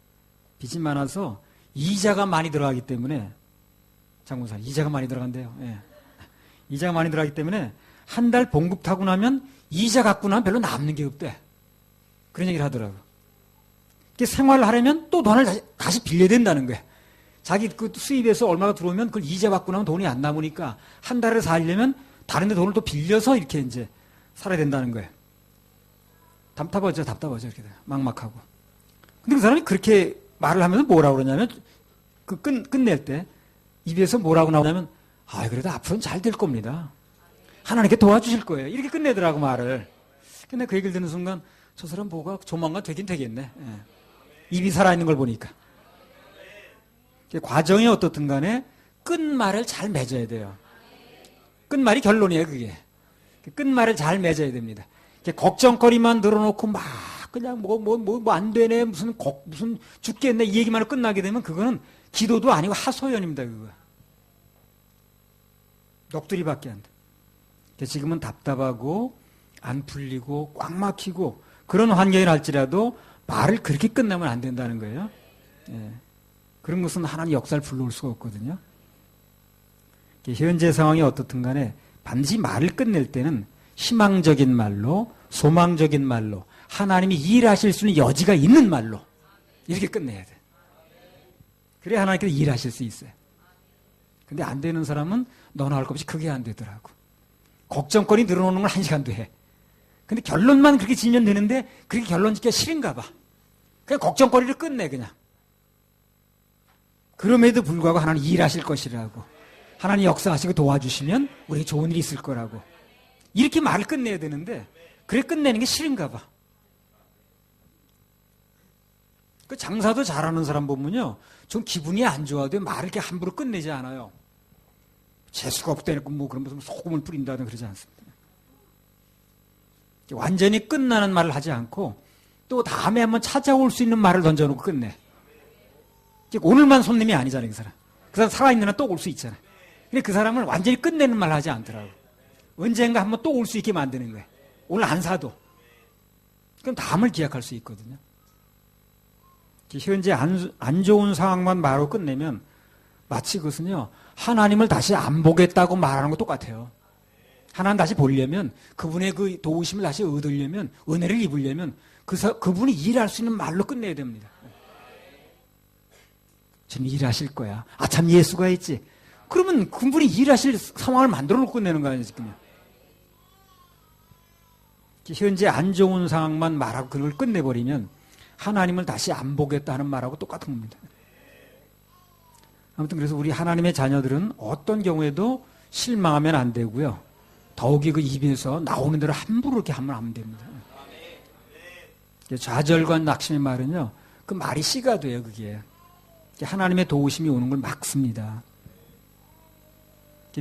빚이 많아서 이자가 많이 들어가기 때문에 장군사 이자가 많이 들어간대요. 예. 이자가 많이 들어가기 때문에 한 달 봉급 타고 나면 이자 갖고 나면 별로 남는 게 없대. 그런 얘기를 하더라고. 생활을 하려면 또 돈을 다시 빌려야 된다는 거야. 자기 그 수입에서 얼마가 들어오면 그걸 이자 받고 나면 돈이 안 남으니까 한 달을 살려면 다른 데 돈을 또 빌려서 이렇게 이제 살아야 된다는 거예요. 답답하죠. 이렇게 막막하고. 근데 그 사람이 그렇게 말을 하면서 뭐라고 그러냐면 그 끝낼 때 입에서 뭐라고 나오냐면 그래도 앞으로는 잘 될 겁니다. 하나님께 도와주실 거예요. 이렇게 끝내더라고 말을. 근데 그 얘기를 듣는 순간 저 사람 뭐가 조만간 되긴 되겠네. 예. 입이 살아있는 걸 보니까. 과정이 어떻든 간에 끝말을 잘 맺어야 돼요. 끝말이 결론이에요, 그게. 끝말을 잘 맺어야 됩니다. 걱정거리만 늘어놓고 막 그냥 뭐 안 되네, 무슨 죽겠네, 이 얘기만 끝나게 되면 그거는 기도도 아니고 하소연입니다, 그거. 넋두리밖에 안 돼. 지금은 답답하고 안 풀리고 꽉 막히고 그런 환경이랄지라도 말을 그렇게 끝나면 안 된다는 거예요. 예. 그런 것은 하나님 역사를 불러올 수가 없거든요. 현재 상황이 어떻든 간에 반드시 말을 끝낼 때는 희망적인 말로, 소망적인 말로, 하나님이 일하실 수 있는 여지가 있는 말로 이렇게 끝내야 돼. 그래야 하나님께서 일하실 수 있어요. 근데 안 되는 사람은 너나 할 것 없이 그게 안 되더라고. 걱정거리 늘어놓는 걸 1시간도 해. 근데 결론만 그렇게 지면 되는데 그렇게 결론 짓기가 싫은가 봐. 그냥 걱정거리를 끝내 그냥. 그럼에도 불구하고 하나님 일하실 것이라고. 하나님 역사하시고 도와주시면 우리에게 좋은 일이 있을 거라고. 이렇게 말을 끝내야 되는데 그래 끝내는 게 싫은가 봐. 그 장사도 잘하는 사람 보면요. 좀 기분이 안 좋아도 말을 이렇게 함부로 끝내지 않아요. 재수가 없다니까 뭐 그런 무슨 소금을 뿌린다든 그러지 않습니다. 완전히 끝나는 말을 하지 않고 또 다음에 한번 찾아올 수 있는 말을 던져놓고 끝내. 오늘만 손님이 아니잖아요, 그 사람. 그 사람 살아있는 한 또 올 수 있잖아요. 근데 그 사람을 완전히 끝내는 말을 하지 않더라고. 언젠가 한번 또 올 수 있게 만드는 거예요. 오늘 안 사도. 그럼 다음을 기약할 수 있거든요. 현재 안 좋은 상황만 말하고 끝내면 마치 그것은요, 하나님을 다시 안 보겠다고 말하는 것 똑같아요. 하나님 다시 보려면, 그분의 그 도우심을 다시 얻으려면, 은혜를 입으려면, 그분이 일할 수 있는 말로 끝내야 됩니다. 저는 일하실 거야. 아, 참, 예수가 있지. 그러면 그분이 일하실 상황을 만들어 놓고 끝내는 거 아니에요, 지금요. 현재 안 좋은 상황만 말하고 그걸 끝내버리면, 하나님을 다시 안 보겠다는 말하고 똑같은 겁니다. 아무튼 그래서 우리 하나님의 자녀들은 어떤 경우에도 실망하면 안 되고요. 더욱이 그 입에서 나오는 대로 함부로 이렇게 하면 안 됩니다. 좌절과 낙심의 말은요, 그 말이 씨가 돼요, 그게. 하나님의 도우심이 오는 걸 막습니다.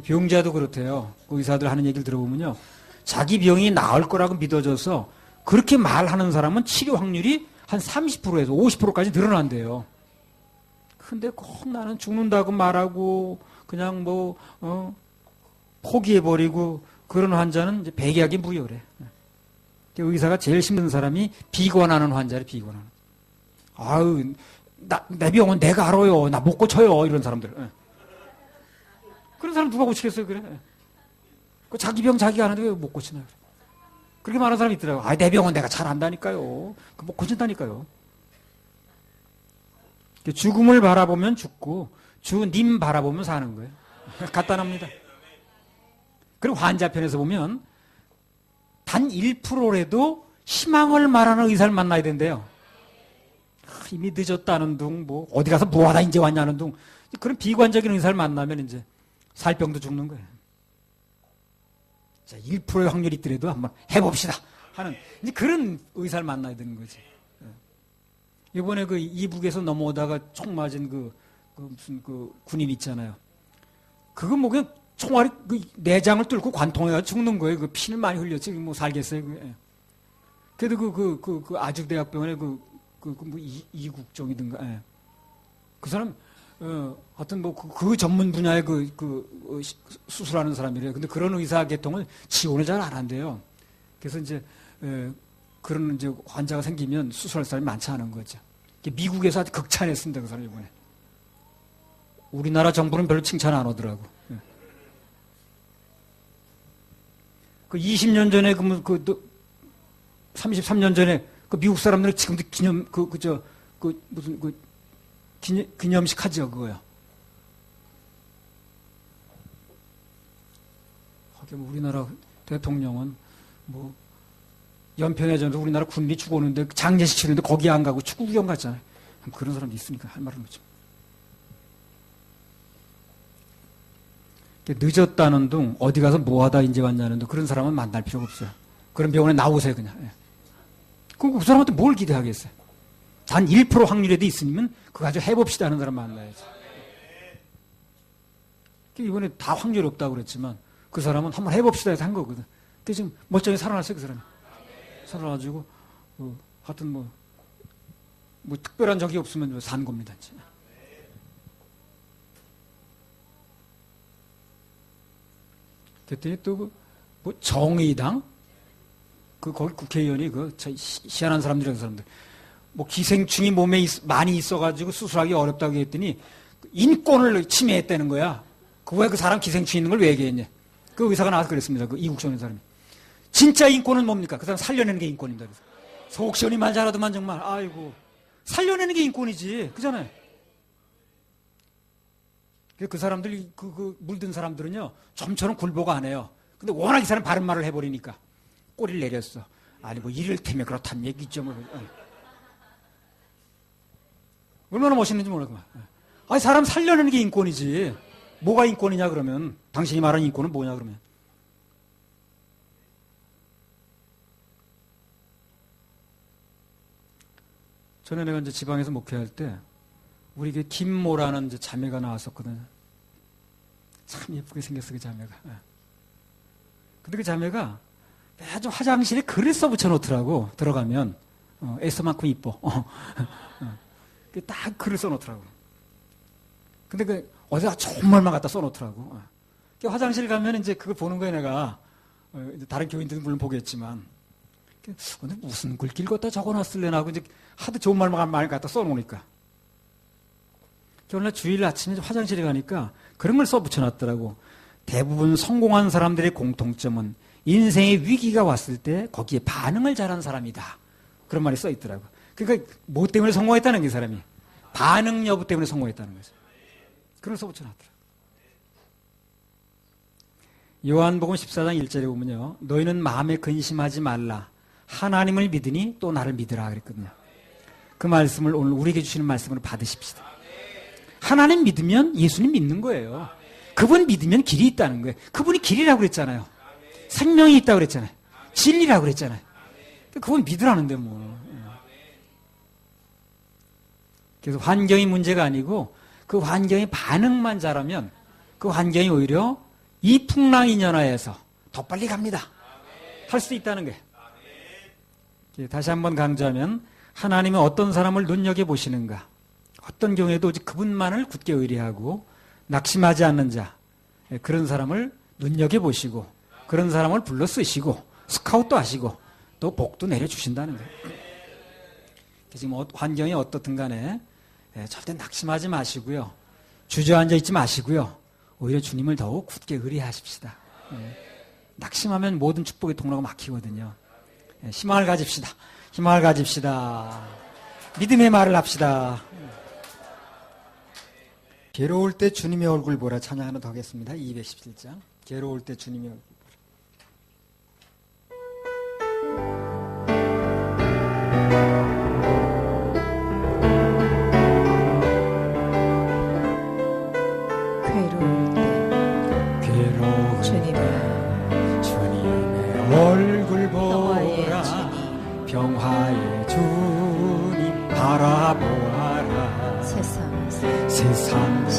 병자도 그렇대요. 그 의사들 하는 얘기를 들어보면요, 자기 병이 나을 거라고 믿어져서 그렇게 말하는 사람은 치료 확률이 한 30%에서 50%까지 늘어난대요. 근데 꼭 나는 죽는다고 말하고 그냥 포기해버리고 그런 환자는 이제 백약이 무효래. 의사가 제일 힘든 사람이 비관하는 환자래, 비관하는. 아유, 내 병은 내가 알아요. 나 못 고쳐요. 이런 사람들. 그런 사람 누가 고치겠어요, 그래? 그 자기 병 자기가 아는데 왜 못 고치나, 그래. 그렇게 말하는 사람이 있더라고요. 아, 내 병은 내가 잘 안다니까요. 그 못 고친다니까요. 죽음을 바라보면 죽고 주님 바라보면 사는 거예요. 간단합니다. 그리고 환자 편에서 보면 단 1%라도 희망을 말하는 의사를 만나야 된대요. 이미 늦었다는 둥, 어디 가서 뭐하다 이제 왔냐는 둥, 그런 비관적인 의사를 만나면 이제 살 병도 죽는 거예요. 자, 1%의 확률이 있더라도 한번 해봅시다 하는 이제 그런 의사를 만나야 되는 거지. 이번에 그 이북에서 넘어오다가 총 맞은 무슨 군인 있잖아요. 그거 그냥 총알이 내장을 뚫고 관통해가 죽는 거예요. 그 피는 많이 흘렸지. 살겠어요. 그래도 그 아주대학병원에 이국종이든가. 그 사람, 하여튼 그 전문 분야의 수술하는 사람이래요. 근데 그런 의사 계통을 지원을 잘 안 한대요. 그래서 이제, 그런 이제 환자가 생기면 수술할 사람이 많지 않은 거죠. 미국에서 아주 극찬했습니다, 그 사람 이번에. 우리나라 정부는 별로 칭찬 안 하더라고. 그 20년 전에 33년 전에 그 미국 사람들은 지금도 기념식 하죠, 그거요. 우리나라 대통령은 연평해전에서 우리나라 군인이 죽었는데 장례식 치르는데 거기 안 가고 축구 구경 갔잖아요. 그런 사람도 있으니까 할 말은 없죠. 늦었다는 둥, 어디 가서 뭐하다 이제 왔냐는 둥, 그런 사람은 만날 필요가 없어요. 그런 병원에 나오세요, 그냥. 그럼 그 사람한테 뭘 기대하겠어요? 단 1% 확률에도 있으면 그거 가지고 해봅시다 하는 사람 만나야지. 이번에 다 확률이 없다고 그랬지만 그 사람은 한번 해봅시다 해서 한 거거든. 근데 지금 멀쩡히 살아났어요, 그 사람이. 살아가지고, 하여튼 특별한 적이 없으면 산 겁니다, 이제. 그랬더니 또, 정의당? 거기 국회의원이 희한한 사람들이라는 사람들. 기생충이 몸에 많이 있어가지고 수술하기 어렵다고 했더니, 인권을 침해했다는 거야. 왜 그 사람 기생충 있는 걸 왜 얘기했냐. 그 의사가 나와서 그랬습니다. 그 이국종인 사람이. 진짜 인권은 뭡니까? 그 사람 살려내는 게 인권입니다. 속 시원히 말 잘하더만 정말. 아이고. 살려내는 게 인권이지. 그잖아요. 그 사람들이, 물든 사람들은요, 좀처럼 굴보고 안 해요. 근데 워낙 이 사람 바른 말을 해버리니까 꼬리를 내렸어. 아니, 이를테면 그렇단 얘기죠. 얼마나 멋있는지 모르겠구만. 아니, 사람 살려내는 게 인권이지. 뭐가 인권이냐, 그러면. 당신이 말하는 인권은 뭐냐, 그러면. 전에 내가 이제 지방에서 목회할 때, 우리 김모라는 이제 자매가 나왔었거든요. 참 예쁘게 생겼어, 그 자매가. 근데 그 자매가 아주 화장실에 글을 써 붙여놓더라고, 들어가면. 애써만큼 이뻐. 딱 글을 써놓더라고. 근데 어디다 좋은 말만 갖다 써놓더라고. 화장실 가면 이제 그걸 보는 거야, 내가. 다른 교인들은 물론 보겠지만. 근데 무슨 글귀를 갖다 적어놨을래나 하고 이제 하도 좋은 말만 갖다 써놓으니까. 오늘 주일 아침에 화장실에 가니까 그런 걸 써붙여놨더라고. 대부분 성공한 사람들의 공통점은 인생의 위기가 왔을 때 거기에 반응을 잘한 사람이다. 그런 말이 써있더라고. 그러니까 뭐 때문에 성공했다는 게 이 사람이. 반응 여부 때문에 성공했다는 거죠. 그런 걸 써붙여놨더라고. 요한복음 14장 1절에 보면요. 너희는 마음에 근심하지 말라. 하나님을 믿으니 또 나를 믿으라 그랬거든요. 그 말씀을 오늘 우리에게 주시는 말씀으로 받으십시다. 하나님 믿으면 예수님 믿는 거예요. 그분 믿으면 길이 있다는 거예요. 그분이 길이라고 그랬잖아요. 생명이 있다고 그랬잖아요. 진리라고 그랬잖아요. 그분 믿으라는데 뭐. 그래서 환경이 문제가 아니고 그 환경의 반응만 잘하면 그 환경이 오히려 이 풍랑인연하에서 더 빨리 갑니다. 할 수 있다는 거예요. 다시 한번 강조하면 하나님은 어떤 사람을 눈여겨보시는가. 어떤 경우에도 오직 그분만을 굳게 의뢰하고 낙심하지 않는 자, 그런 사람을 눈여겨보시고 그런 사람을 불러 쓰시고 스카웃도 하시고 또 복도 내려주신다는 거예요. 지금 환경이 어떻든 간에 절대 낙심하지 마시고요. 주저앉아 있지 마시고요. 오히려 주님을 더욱 굳게 의뢰하십시다. 낙심하면 모든 축복의 통로가 막히거든요. 희망을 가집시다. 희망을 가집시다. 믿음의 말을 합시다. 괴로울 때 주님의 얼굴 보라 찬양 하나 더 하겠습니다. 217장. 괴로울 때 주님의 얼굴 괴로울 때 주님의 얼굴 보라 평화의 주님 바라보아라 세상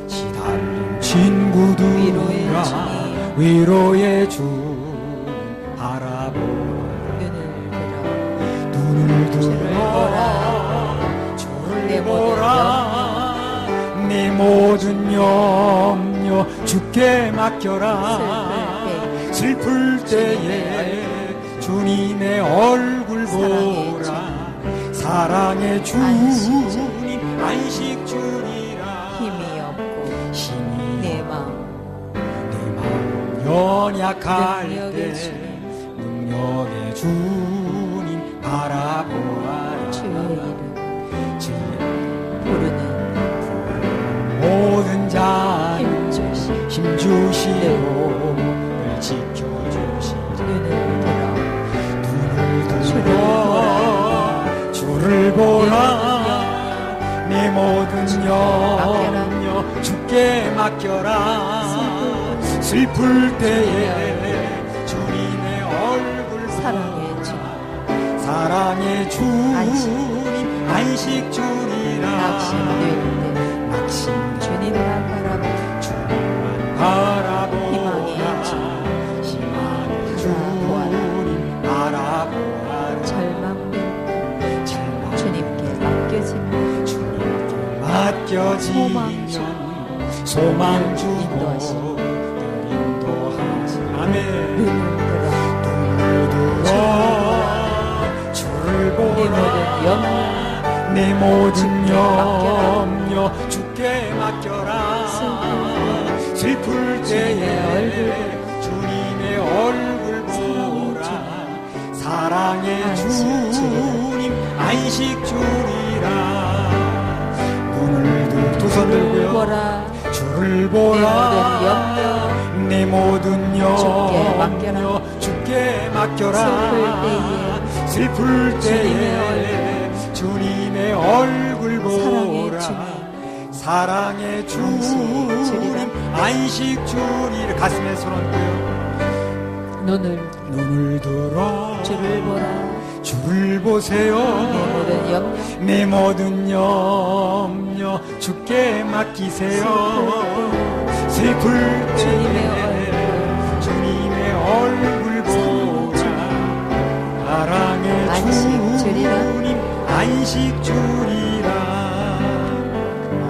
시달린 친구들아 위로의 주님 바라보아라 눈을 들어 주를 보라 내 모든 염려 주께 맡겨라 슬플 때에 주님의 얼굴 보라 사랑의 주님 안식 주리라 힘이 내 마음 연약할 때 능력의 주님 바라보아라 주의 부르는 모든 자 힘주시고 늘 지켜주시리 눈을 들어 주를 보라 내 모든 염려 주께 맡겨라 슬플 때에 주님의 얼굴 보라 사랑의 주님 안식 주리라 낙심 주님만 바라보라 희망의 주님 바라보아라 절망된 주님께 맡겨지면 소망 주고 인도하시 아멘 눈을 들어 주를 보라 내 모든 염려 주께 맡겨라 슬플 때에 주님의 얼굴 보라 사랑의 주님 안식 주리라 눈을 두 손 들고요 주를 보라 내 모든 염려 주께 맡겨라 슬플 때에 주님의 얼굴 보라 사랑의 주님 안식 주리라 가슴에 손 얹고요 눈을 들어 주를 보라 주를 보세요 내 모든 염려 주께 맡기세요 슬플 때에 주님의 얼굴 보라 사랑의 주님 안식 주리라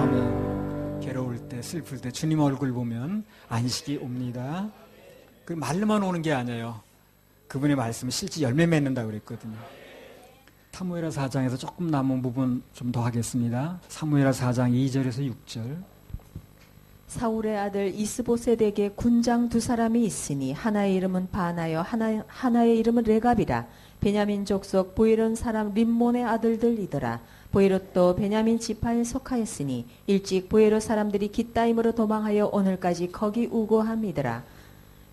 아멘 괴로울 때 슬플 때 주님 얼굴 보면 안식이 옵니다 그 말로만 오는 게 아니에요 그분의 말씀이 실제 열매 맺는다고 그랬거든요. 사무엘하 4장에서 조금 남은 부분 좀 더 하겠습니다. 사무엘하 4장 2절에서 6절. 사울의 아들 이스보셋에게 군장 두 사람이 있으니 하나의 이름은 바나요 하나의 이름은 레갑이라. 베냐민 족속 보이론 사람 림몬의 아들들이더라. 보이롯도 베냐민 지파에 속하였으니 일찍 보이롯 사람들이 깃다임으로 도망하여 오늘까지 거기 우고함이더라.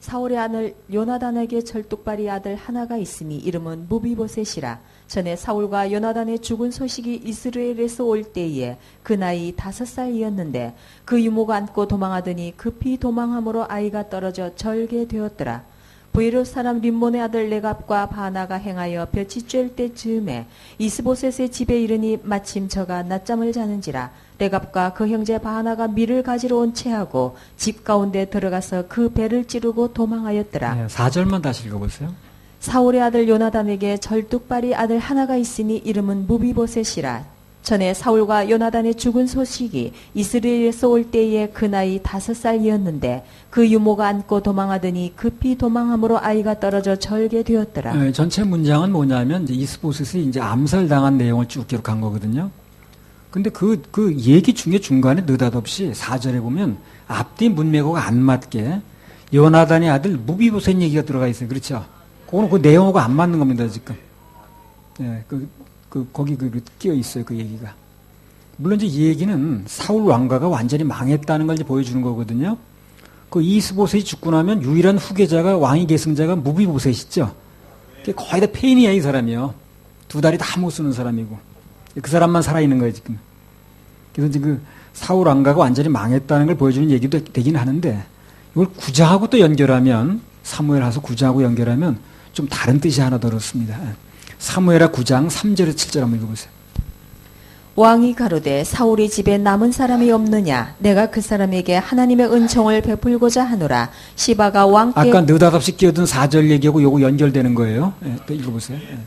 사울의 아들 요나단에게 절뚝발이 아들 하나가 있으니 이름은 무비보셋이라. 전에 사울과 요나단의 죽은 소식이 이스라엘에서 올 때에 그 나이 5살이었는데 그 유모가 안고 도망하더니 급히 도망함으로 아이가 떨어져 절게 되었더라. 부이롯 사람 림몬의 아들 레갑과 바나가 행하여 볕이 쬐을 때 즈음에 이스보셋의 집에 이르니 마침 저가 낮잠을 자는지라. 레갑과 그 형제 바나가 밀을 가지러 온 채하고 집 가운데 들어가서 그 배를 찌르고 도망하였더라. 네, 4절만 다시 읽어보세요. 사울의 아들 요나단에게 절뚝발이 아들 하나가 있으니 이름은 무비보셋이라. 전에 사울과 요나단의 죽은 소식이 이스라엘에서 올 때에 그 나이 5살이었는데 그 유모가 안고 도망하더니 급히 도망함으로 아이가 떨어져 절게 되었더라. 네, 전체 문장은 뭐냐면 이제 이스보셋이 이제 암살당한 내용을 쭉 기록한 거거든요. 근데 그 얘기 중에 중간에 느닷없이 4절에 보면 앞뒤 문맥하고 안 맞게 요나단의 아들 무비보셋 얘기가 들어가 있어요. 그렇죠? 그거는 그 내용하고 안 맞는 겁니다, 지금. 예, 거기 끼어 있어요, 그 얘기가. 물론 이제 이 얘기는 사울 왕가가 완전히 망했다는 걸 이제 보여주는 거거든요. 그 이스보셋이 죽고 나면 유일한 후계자가 왕위 계승자가 무비보셋이죠. 거의 다 폐인이야, 이 사람이요. 두 다리 다 못 쓰는 사람이고. 그 사람만 살아있는 거예요, 지금. 그래서 지금 그 사울 왕가가 완전히 망했다는 걸 보여주는 얘기도 되긴 하는데, 이걸 구자하고 또 연결하면, 사무엘하서 구자하고 연결하면 좀 다른 뜻이 하나 들었습니다. 사무엘하 9장 3절에서 7절 한번 읽어보세요. 왕이 가로되 사울이 집에 남은 사람이 없느냐. 내가 그 사람에게 하나님의 은총을 베풀고자 하노라. 시바가 왕께 아까 느닷없이 끼어든 4절 얘기하고 요거 연결되는 거예요. 예, 또 읽어보세요. 예.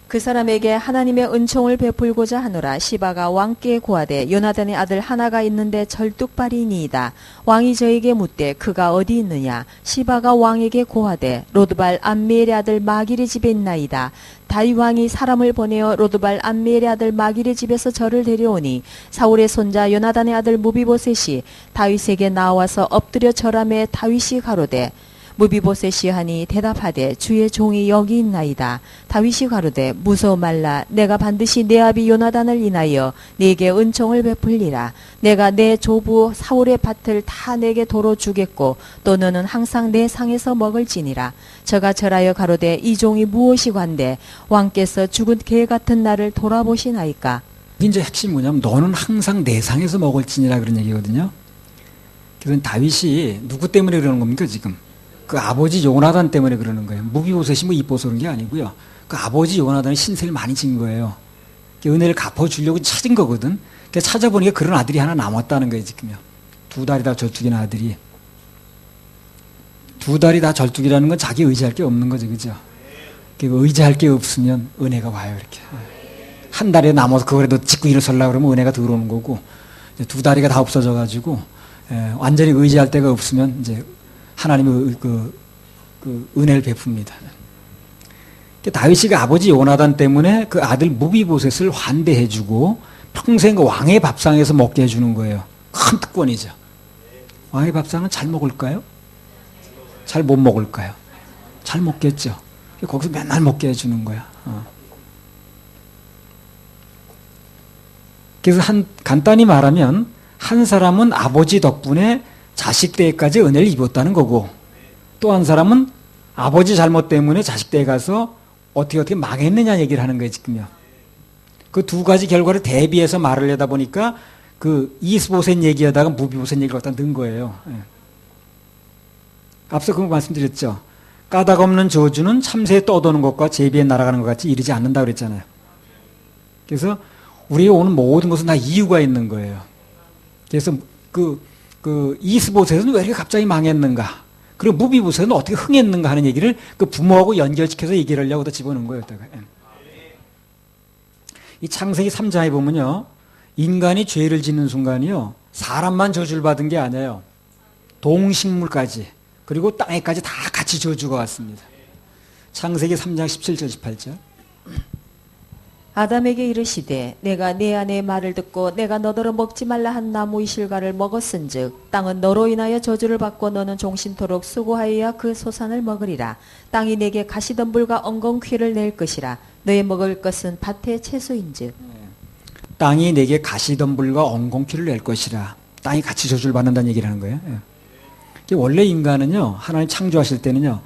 그 사람에게 하나님의 은총을 베풀고자 하노라. 시바가 왕께 고하되 요나단의 아들 하나가 있는데 절뚝발이니이다. 왕이 저에게 묻되 그가 어디 있느냐. 시바가 왕에게 고하되 로드발 암미엘의 아들 마길의 집에 있나이다. 다윗 왕이 사람을 보내어 로드발 암미엘의 아들 마길의 집에서 저를 데려오니 사울의 손자 요나단의 아들 무비보셋이 다윗에게 나와서 엎드려 절하매 다윗이 가로되 무비보셋이 하니 대답하되 주의 종이 여기 있나이다. 다윗이 가로되 무서워 말라. 내가 반드시 내 아비 요나단을 인하여 네게 은총을 베풀리라. 내가 내 조부 사울의 밭을 다 내게 도로 주겠고 또 너는 항상 내 상에서 먹을지니라. 저가 절하여 가로되 이 종이 무엇이 관대 왕께서 죽은 개 같은 나를 돌아보시나이까. 이제 핵심 뭐냐면 너는 항상 내 상에서 먹을지니라 그런 얘기거든요. 그래서 다윗이 누구 때문에 그러는 겁니까 지금? 그 아버지 요나단 때문에 그러는 거예요. 무비보셋이 뭐 이뻐서 그런 게 아니고요. 그 아버지 요나단이 신세를 많이 진 거예요. 은혜를 갚아주려고 찾은 거거든. 찾아보니까 그런 아들이 하나 남았다는 거예요, 지금요. 두 다리 다 절뚝인 아들이. 두 다리 다 절뚝이라는 건 자기 의지할 게 없는 거죠, 그죠? 의지할 게 없으면 은혜가 와요, 이렇게. 한 다리에 남아서 그거라도 짚고 일어서려고 그러면 은혜가 들어오는 거고, 두 다리가 다 없어져가지고, 완전히 의지할 데가 없으면 이제 하나님의 그 은혜를 베풉니다. 다윗이 그 아버지 요나단 때문에 그 아들 무비보셋을 환대해주고 평생 그 왕의 밥상에서 먹게 해주는 거예요. 큰 특권이죠. 왕의 밥상은 잘 먹을까요? 잘 못 먹을까요? 잘 먹겠죠. 거기서 맨날 먹게 해주는 거야. 그래서 간단히 말하면 한 사람은 아버지 덕분에 자식 때까지 은혜를 입었다는 거고 또 한 사람은 아버지 잘못 때문에 자식 때에 가서 어떻게 망했느냐 얘기를 하는 거예요, 지금요. 그 두 가지 결과를 대비해서 말을 하다 보니까 그 이스보셋 얘기하다가 무비보셋 얘기를 갖다 넣은 거예요. 예. 앞서 그 말씀드렸죠. 까닭 없는 저주는 참새에 떠도는 것과 제비에 날아가는 것 같이 이르지 않는다 그랬잖아요. 그래서 우리가 오는 모든 것은 다 이유가 있는 거예요. 그래서 그 이스보셋은 왜 이렇게 갑자기 망했는가? 그리고 무비보셋은 어떻게 흥했는가 하는 얘기를 그 부모하고 연결시켜서 얘기를 하려고 다 집어넣은 거예요. 이 창세기 3장에 보면요. 인간이 죄를 짓는 순간이요. 사람만 저주를 받은 게 아니에요. 동식물까지 그리고 땅에까지 다 같이 같이 저주가 왔습니다. 창세기 3장 17절 18절. 아담에게 이르시되 내가 네 아내의 말을 듣고 내가 너더러 먹지 말라 한 나무의 실과를 먹었은즉 땅은 너로 인하여 저주를 받고 너는 종신토록 수고하여야 그 소산을 먹으리라. 땅이 내게 가시덤불과 엉겅퀴를 낼 것이라. 너의 먹을 것은 밭의 채소인즉. 땅이 내게 가시덤불과 엉겅퀴를 낼 것이라. 땅이 같이 저주를 받는다는 얘기를 하는 거예요. 예. 원래 인간은요, 하나님 창조하실 때는요,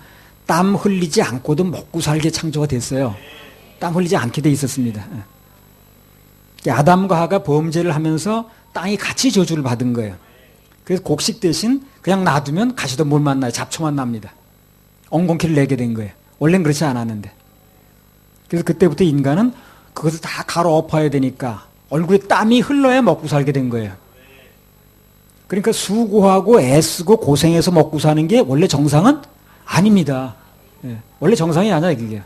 땀 흘리지 않고도 먹고 살게 창조가 됐어요. 땀 흘리지 않게 돼 있었습니다. 예. 아담과 하가 범죄를 하면서 땅이 같이 저주를 받은 거예요. 그래서 곡식 대신 그냥 놔두면 가시덤불만 나요. 잡초만 납니다. 엉겅퀴를 내게 된 거예요. 원래는 그렇지 않았는데. 그래서 그때부터 인간은 그것을 다 갈아엎어야 되니까 얼굴에 땀이 흘러야 먹고 살게 된 거예요. 그러니까 수고하고 애쓰고 고생해서 먹고 사는 게 원래 정상은 아닙니다. 예. 원래 정상이 아니야, 그게.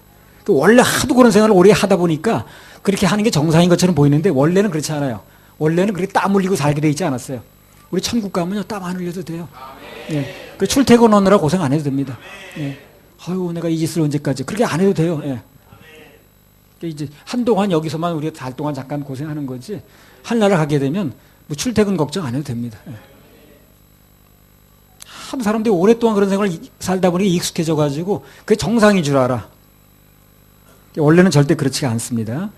원래 하도 그런 생활을 오래 하다 보니까 그렇게 하는 게 정상인 것처럼 보이는데 원래는 그렇지 않아요. 원래는 그렇게 땀 흘리고 살게 돼 있지 않았어요. 우리 천국 가면요, 땀 안 흘려도 돼요. 예. 그 출퇴근하느라 고생 안 해도 됩니다. 예. 아유, 내가 이 짓을 언제까지. 그렇게 안 해도 돼요. 예. 이제 한동안 여기서만 우리가 달 동안 잠깐 고생하는 거지, 한나라 가게 되면 뭐 출퇴근 걱정 안 해도 됩니다. 예. 한 사람들이 오랫동안 그런 생활을 살다 보니 익숙해져 가지고 그게 정상인 줄 알아. 원래는 절대 그렇지가 않습니다.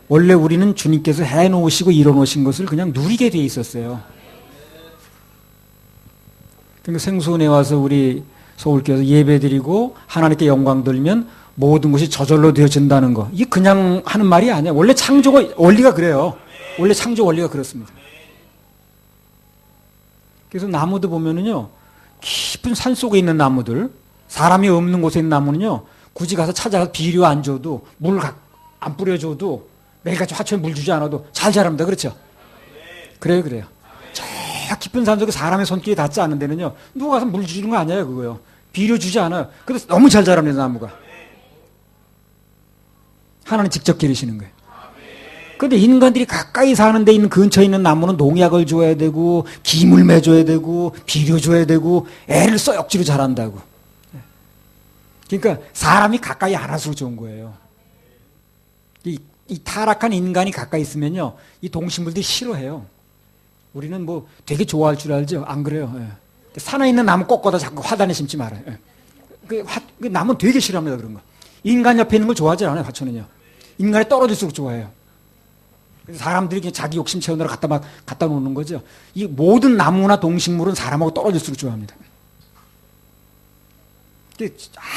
원래 우리는 주님께서 해놓으시고 이뤄놓으신 것을 그냥 누리게 돼 있었어요. 그러니까 생수원에 와서 우리 서울교회에서 예배드리고 하나님께 영광 돌리면 모든 것이 저절로 되어진다는 거, 이게 그냥 하는 말이 아니야. 원래 창조가 원리가 그래요. 원래 창조 원리가 그렇습니다. 그래서 나무도 보면은요, 깊은 산 속에 있는 나무들, 사람이 없는 곳에 있는 나무는요, 굳이 가서 찾아가서 비료 안 줘도, 물 안 뿌려줘도, 매일같이 화초에 물 주지 않아도 잘 자랍니다. 그렇죠? 그래요. 저 깊은 산 속에 사람의 손길이 닿지 않는 데는요, 누가 가서 물 주는 거 아니에요, 그거요. 비료 주지 않아요. 그래서 너무 잘 자랍니다, 나무가. 하나님 직접 기르시는 거예요. 그런데 인간들이 가까이 사는 데 있는 근처에 있는 나무는 농약을 줘야 되고, 기물 매줘야 되고, 비료 줘야 되고, 애를 써 억지로 자란다고. 그러니까 사람이 가까이 안 할수록 좋은 거예요. 이 타락한 인간이 가까이 있으면요, 이 동식물들이 싫어해요. 우리는 뭐 되게 좋아할 줄 알죠? 안 그래요? 예. 산에 있는 나무 꺾어다 자꾸 화단에 심지 말아요. 예. 그 나무는 되게 싫어합니다, 그런 거. 인간 옆에 있는 걸 좋아하지 않아요, 화초는요. 인간에 떨어질수록 좋아해요. 사람들이 그냥 자기 욕심 채우느라 갖다 놓는 거죠. 이 모든 나무나 동식물은 사람하고 떨어질수록 좋아합니다.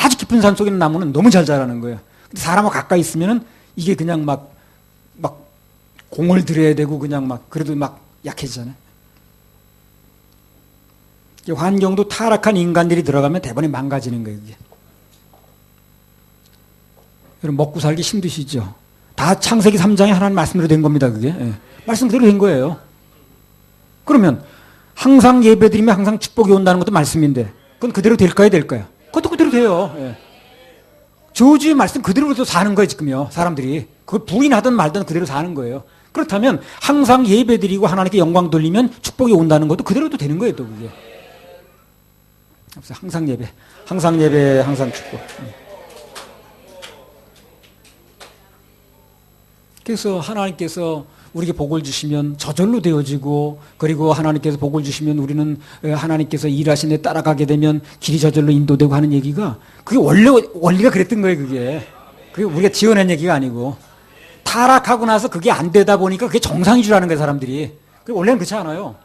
아주 깊은 산 속에 있는 나무는 너무 잘 자라는 거예요. 근데 사람하고 가까이 있으면은 이게 그냥 막 공을 들여야 되고 그냥 그래도 약해지잖아요. 환경도 타락한 인간들이 들어가면 대번에 망가지는 거예요, 이게. 여러분, 먹고 살기 힘드시죠? 다 창세기 3장에 하나님 말씀대로 된 겁니다, 그게. 예. 말씀 그대로 된 거예요. 그러면 항상 예배드리면 항상 축복이 온다는 것도 말씀인데, 그건 그대로 될까요? 그것도 그대로 돼요. 예. 저주의 말씀 그대로 사는 거예요, 지금요, 사람들이. 그걸 부인하든 말든 그대로 사는 거예요. 그렇다면 항상 예배드리고 하나님께 영광 돌리면 축복이 온다는 것도 그대로도 되는 거예요, 또 그게. 항상 예배, 항상 축복. 그래서 하나님께서 우리에게 복을 주시면 저절로 되어지고, 그리고 하나님께서 복을 주시면 우리는 하나님께서 일하신 데 따라가게 되면 길이 저절로 인도되고 하는 얘기가, 그게 원리가 그랬던 거예요, 그게. 그게 우리가 지어낸 얘기가 아니고. 타락하고 나서 그게 안 되다 보니까 그게 정상인 줄 아는 거예요, 사람들이. 그게 원래는 그렇지 않아요.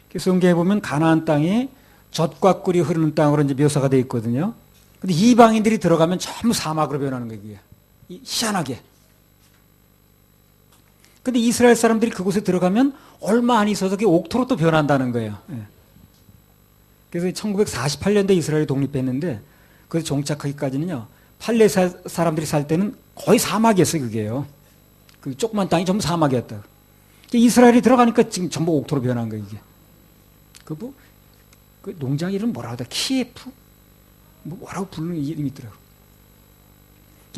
그래서 성경에 보면 가나안 땅이 젖과 꿀이 흐르는 땅으로 이제 묘사가 되어 있거든요. 근데 이방인들이 들어가면 전부 사막으로 변하는 거예요, 그게. 희한하게. 근데 이스라엘 사람들이 그곳에 들어가면 얼마 안 있어서 그게 옥토로 또 변한다는 거예요. 예. 그래서 1948년도에 이스라엘이 독립했는데, 그래서 정착하기까지는요, 팔레스타인 사람들이 살 때는 거의 사막이었어요, 그게요. 그 조그만 땅이 전부 사막이었다. 이스라엘이 들어가니까 지금 전부 옥토로 변한 거예요, 이게. 그 농장 이름 뭐라고 하더라? 키예프? 뭐라고 부르는 이름이 있더라고.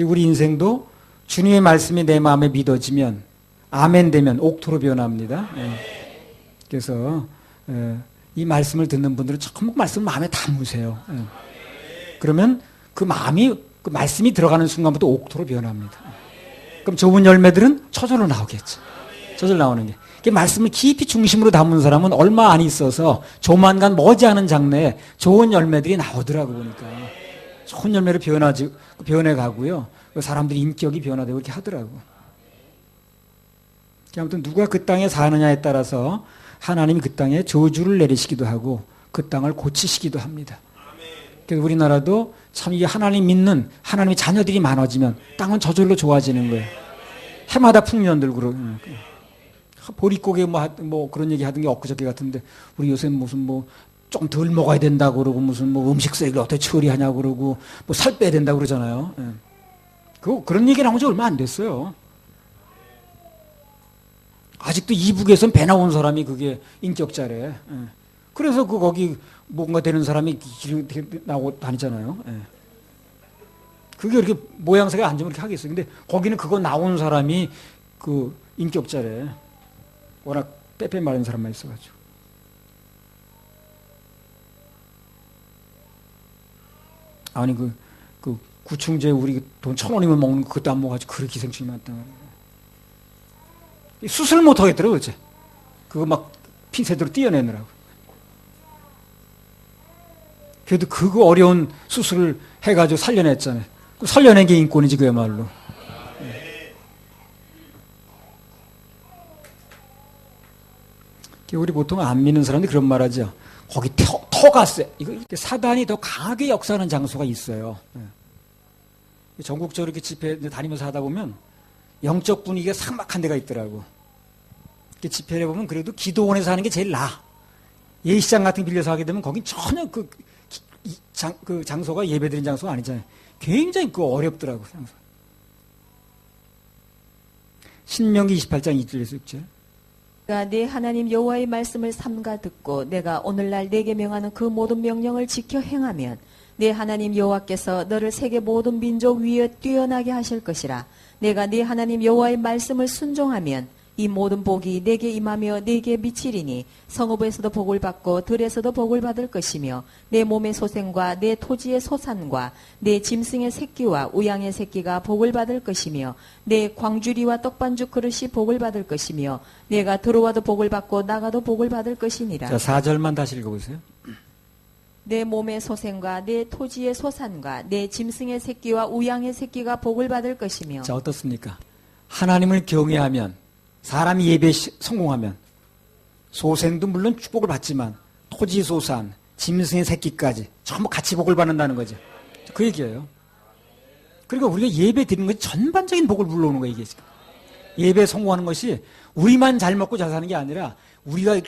우리 인생도 주님의 말씀이 내 마음에 믿어지면, 아멘 되면 옥토로 변합니다. 예. 그래서 이 말씀을 듣는 분들은 전부 말씀을 마음에 담으세요. 예. 그러면 그 마음이, 그 말씀이 들어가는 순간부터 옥토로 변합니다. 그럼 좋은 열매들은 저절로 나오겠죠. 저절로 나오는 게. 그 말씀을 깊이 중심으로 담은 사람은 얼마 안 있어서 조만간 머지않은 장래에 좋은 열매들이 나오더라고 보니까. 좋은 열매로 변해가고요. 사람들이 인격이 변화되고 이렇게 하더라고. 아무튼 누가 그 땅에 사느냐에 따라서 하나님이 그 땅에 저주를 내리시기도 하고 그 땅을 고치시기도 합니다. 그래서 우리나라도 참 이 하나님 믿는 하나님의 자녀들이 많아지면 땅은 저절로 좋아지는 거예요. 해마다 풍년 들고 보릿고개 뭐 그런 얘기 하던 게 엊그저께 같은데 우리 요새 무슨 뭐 좀 덜 먹어야 된다고 그러고 무슨 뭐 음식 쓰레기를 어떻게 처리하냐고 그러고 뭐 살 빼야 된다고 그러잖아요. 예. 그런 얘기 나온 지 얼마 안 됐어요. 아직도 이북에선 배 나온 사람이 그게 인격자래. 예. 그래서 거기 뭔가 되는 사람이 길 나오고 다니잖아요. 예. 그게 이렇게 모양새가 안 좋으면 이렇게 하겠어요. 근데 거기는 그거 나온 사람이 그 인격자래. 워낙 빼빼 마른 사람만 있어가지고. 아니 그 구충제 우리 돈 1,000원이면 먹는 거 그것도 안 먹어가지고 그렇게 기생충이 많다. 수술 못 하겠더라고 어째. 그거 막 핀셋으로 띄어내느라고. 그래도 그거 어려운 수술을 해가지고 살려냈잖아요. 그 살려낸 게 인권이지 그야말로. 우리 보통 안 믿는 사람들이 그런 말 하죠. 거기 터가 세. 이거 사단이 더 강하게 역사하는 장소가 있어요. 전국적으로 이렇게 집회 다니면서 하다 보면 영적 분위기가 삭막한 데가 있더라고. 이렇게 집회를 해보면 그래도 기도원에서 하는 게 제일 나아. 예시장 같은 거 빌려서 하게 되면 거긴 전혀 그 장소가 예배드린 장소가 아니잖아요. 굉장히 어렵더라고. 장소. 신명기 28장 2절에서 6절. 내가 네 하나님 여호와의 말씀을 삼가 듣고 내가 오늘날 내게 명하는 그 모든 명령을 지켜 행하면 네 하나님 여호와께서 너를 세계 모든 민족 위에 뛰어나게 하실 것이라. 내가 네 하나님 여호와의 말씀을 순종하면 이 모든 복이 내게 임하며 내게 미치리니 성읍에서도 복을 받고 들에서도 복을 받을 것이며 내 몸의 소생과 내 토지의 소산과 내 짐승의 새끼와 우양의 새끼가 복을 받을 것이며 내 광주리와 떡반죽 그릇이 복을 받을 것이며 내가 들어와도 복을 받고 나가도 복을 받을 것이니라. 자, 4절만 다시 읽어보세요. 내 몸의 소생과 내 토지의 소산과 내 짐승의 새끼와 우양의 새끼가 복을 받을 것이며. 자, 어떻습니까? 하나님을 경외하면 사람이 예배에 성공하면 소생도 물론 축복을 받지만 토지 소산, 짐승의 새끼까지 전부 같이 복을 받는다는 거죠. 그 얘기예요. 그러니까 우리가 예배 드리는 것이 전반적인 복을 불러오는 거예요. 이게 지금. 예배에 성공하는 것이 우리만 잘 먹고 잘 사는 게 아니라 우리가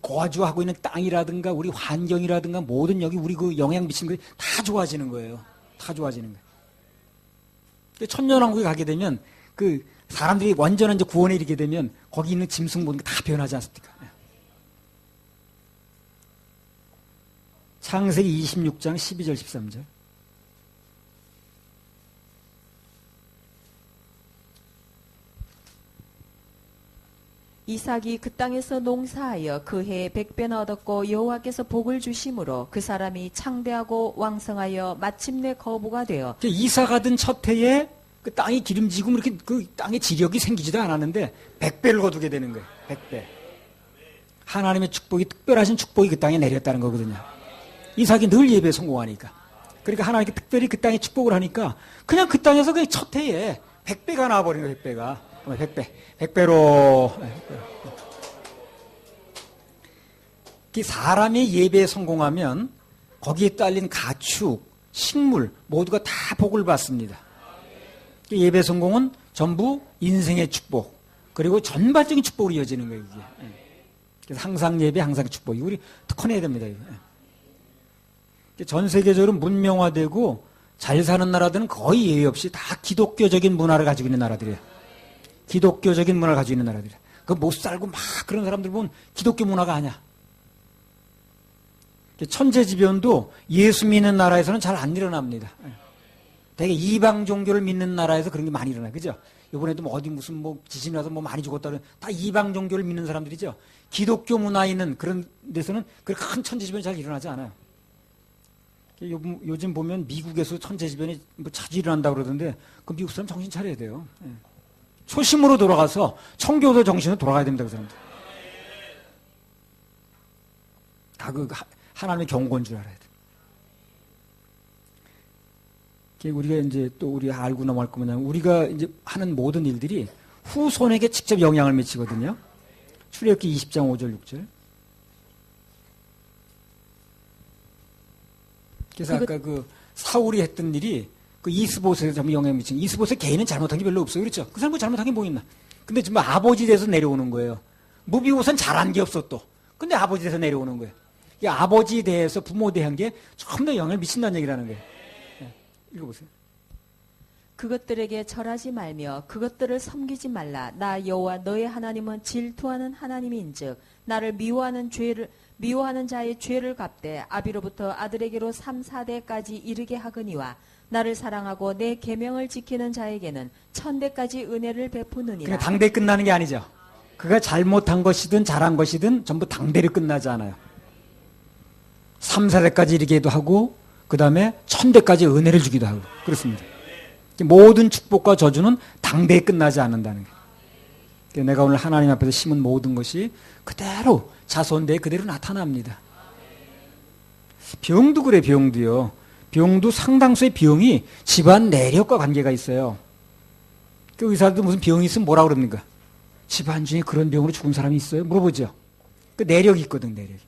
거주하고 있는 땅이라든가 우리 환경이라든가 모든 여기 우리 그 영향 미치는 것이 다 좋아지는 거예요. 다 좋아지는 거예요. 천년왕국에 가게 되면 그 사람들이 완전한 이제 구원에 이르게 되면 거기 있는 짐승 모든 게 다 변하지 않습니까? 창세기 26장 12절 13절. 이삭이 그 땅에서 농사하여 그 해에 100배나 얻었고 여호와께서 복을 주심으로 그 사람이 창대하고 왕성하여 마침내 거부가 되어. 이삭 하던 첫 해에 그 땅이 기름지고 이렇게 그 땅에 지력이 생기지도 않았는데 100배를 거두게 되는 거예요. 100배. 하나님의 축복이, 특별하신 축복이 그 땅에 내렸다는 거거든요. 이삭이 늘 예배에 성공하니까. 그러니까 하나님께 특별히 그 땅에 축복을 하니까 그냥 그 땅에서 그냥 첫 해에 100배가 나와버린 거예요. 100배가. 100배. 100배로. 사람의 예배에 성공하면 거기에 딸린 가축, 식물 모두가 다 복을 받습니다. 예배 성공은 전부 인생의 축복, 그리고 전반적인 축복으로 이어지는 거예요. 이게. 그래서 항상 예배, 항상 축복이 우리 특허내야 됩니다. 이게. 전 세계적으로 문명화되고 잘 사는 나라들은 거의 예외 없이 다 기독교적인 문화를 가지고 있는 나라들이에요. 기독교적인 문화를 가지고 있는 나라들이에요. 그 못 살고 막 그런 사람들 보면 기독교 문화가 아니야. 천재지변도 예수 믿는 나라에서는 잘 안 일어납니다. 되게 이방 종교를 믿는 나라에서 그런 게 많이 일어나요. 그죠? 이번에도 뭐 어디 무슨 뭐 지진이 나서 뭐 많이 죽었다 그래. 다 이방 종교를 믿는 사람들이죠. 기독교 문화에 있는 그런 데서는 그렇게 큰 천재지변이 잘 일어나지 않아요. 요즘 보면 미국에서 천재지변이 뭐 자주 일어난다고 그러던데 그 미국 사람 정신 차려야 돼요. 예. 초심으로 돌아가서 청교도 정신으로 돌아가야 됩니다. 그 사람들. 다 그 하나님의 경고인 줄 알아야 돼. 우리가 이제 또 우리 알고 넘어갈 거 뭐냐면 우리가 이제 하는 모든 일들이 후손에게 직접 영향을 미치거든요. 출애굽기 20장 5절 6절. 그래서 아까 그 사울이 했던 일이 그 이스보셋에 전부 영향을 미친 이스보셋 개인은 잘못한 게 별로 없어요. 그렇죠? 그 사람은 잘못한 게 뭐 있나? 근데 지금 아버지 돼서 내려오는 거예요. 무비보셋은 잘한 게 없어 또. 근데 아버지 돼서 내려오는 거예요. 이 아버지 대해서 부모 대한 게 조금 더 영향을 미친다는 얘기라는 거예요. 네. 읽어보세요. 그것들에게 절하지 말며 그것들을 섬기지 말라. 나 여호와 너의 하나님은 질투하는 하나님인즉 나를 미워하는 자의 죄를 갚되 아비로부터 아들에게로 3, 4대까지 이르게 하거니와 나를 사랑하고 내 계명을 지키는 자에게는 1000대까지 은혜를 베푸느니라. 그러니까 당대 끝나는 게 아니죠. 그가 잘못한 것이든 잘한 것이든 전부 당대로 끝나지 않아요. 3, 4대까지 이르기도 하고 그 다음에 1000대까지 은혜를 주기도 하고 그렇습니다. 모든 축복과 저주는 당대에 끝나지 않는다는 거예요. 내가 오늘 하나님 앞에서 심은 모든 것이 그대로 자손대에 그대로 나타납니다. 병도 그래. 병도요. 병도 상당수의 병이 집안 내력과 관계가 있어요. 그 의사도 무슨 병이 있으면 뭐라 그럽니까? 집안 중에 그런 병으로 죽은 사람이 있어요? 물어보죠. 그 내력이 있거든. 내력이.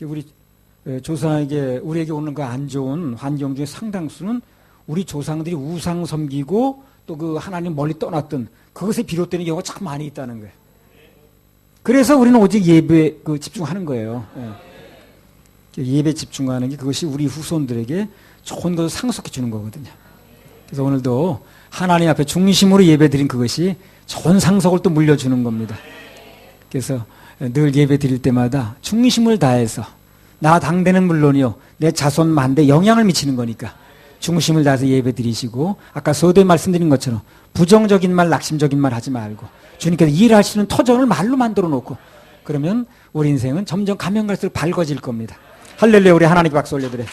우리 조상에게 우리에게 오는 그 안 좋은 환경 중에 상당수는 우리 조상들이 우상 섬기고 또 그 하나님 멀리 떠났던 그것에 비롯되는 경우가 참 많이 있다는 거예요. 그래서 우리는 오직 예배에 집중하는 거예요. 예배에 집중하는 게 그것이 우리 후손들에게 좋은 것을 상속해 주는 거거든요. 그래서 오늘도 하나님 앞에 중심으로 예배 드린 그것이 좋은 상속을 또 물려주는 겁니다. 그래서 늘 예배 드릴 때마다 중심을 다해서 나 당대는 물론이요 내 자손 만대 영향을 미치는 거니까 중심을 다해서 예배 드리시고 아까 서두에 말씀드린 것처럼 부정적인 말 낙심적인 말 하지 말고 주님께서 일하시는 터전을 말로 만들어 놓고 그러면 우리 인생은 점점 가면 갈수록 밝아질 겁니다. 할렐루야. 우리 하나님께 박수 올려드려요.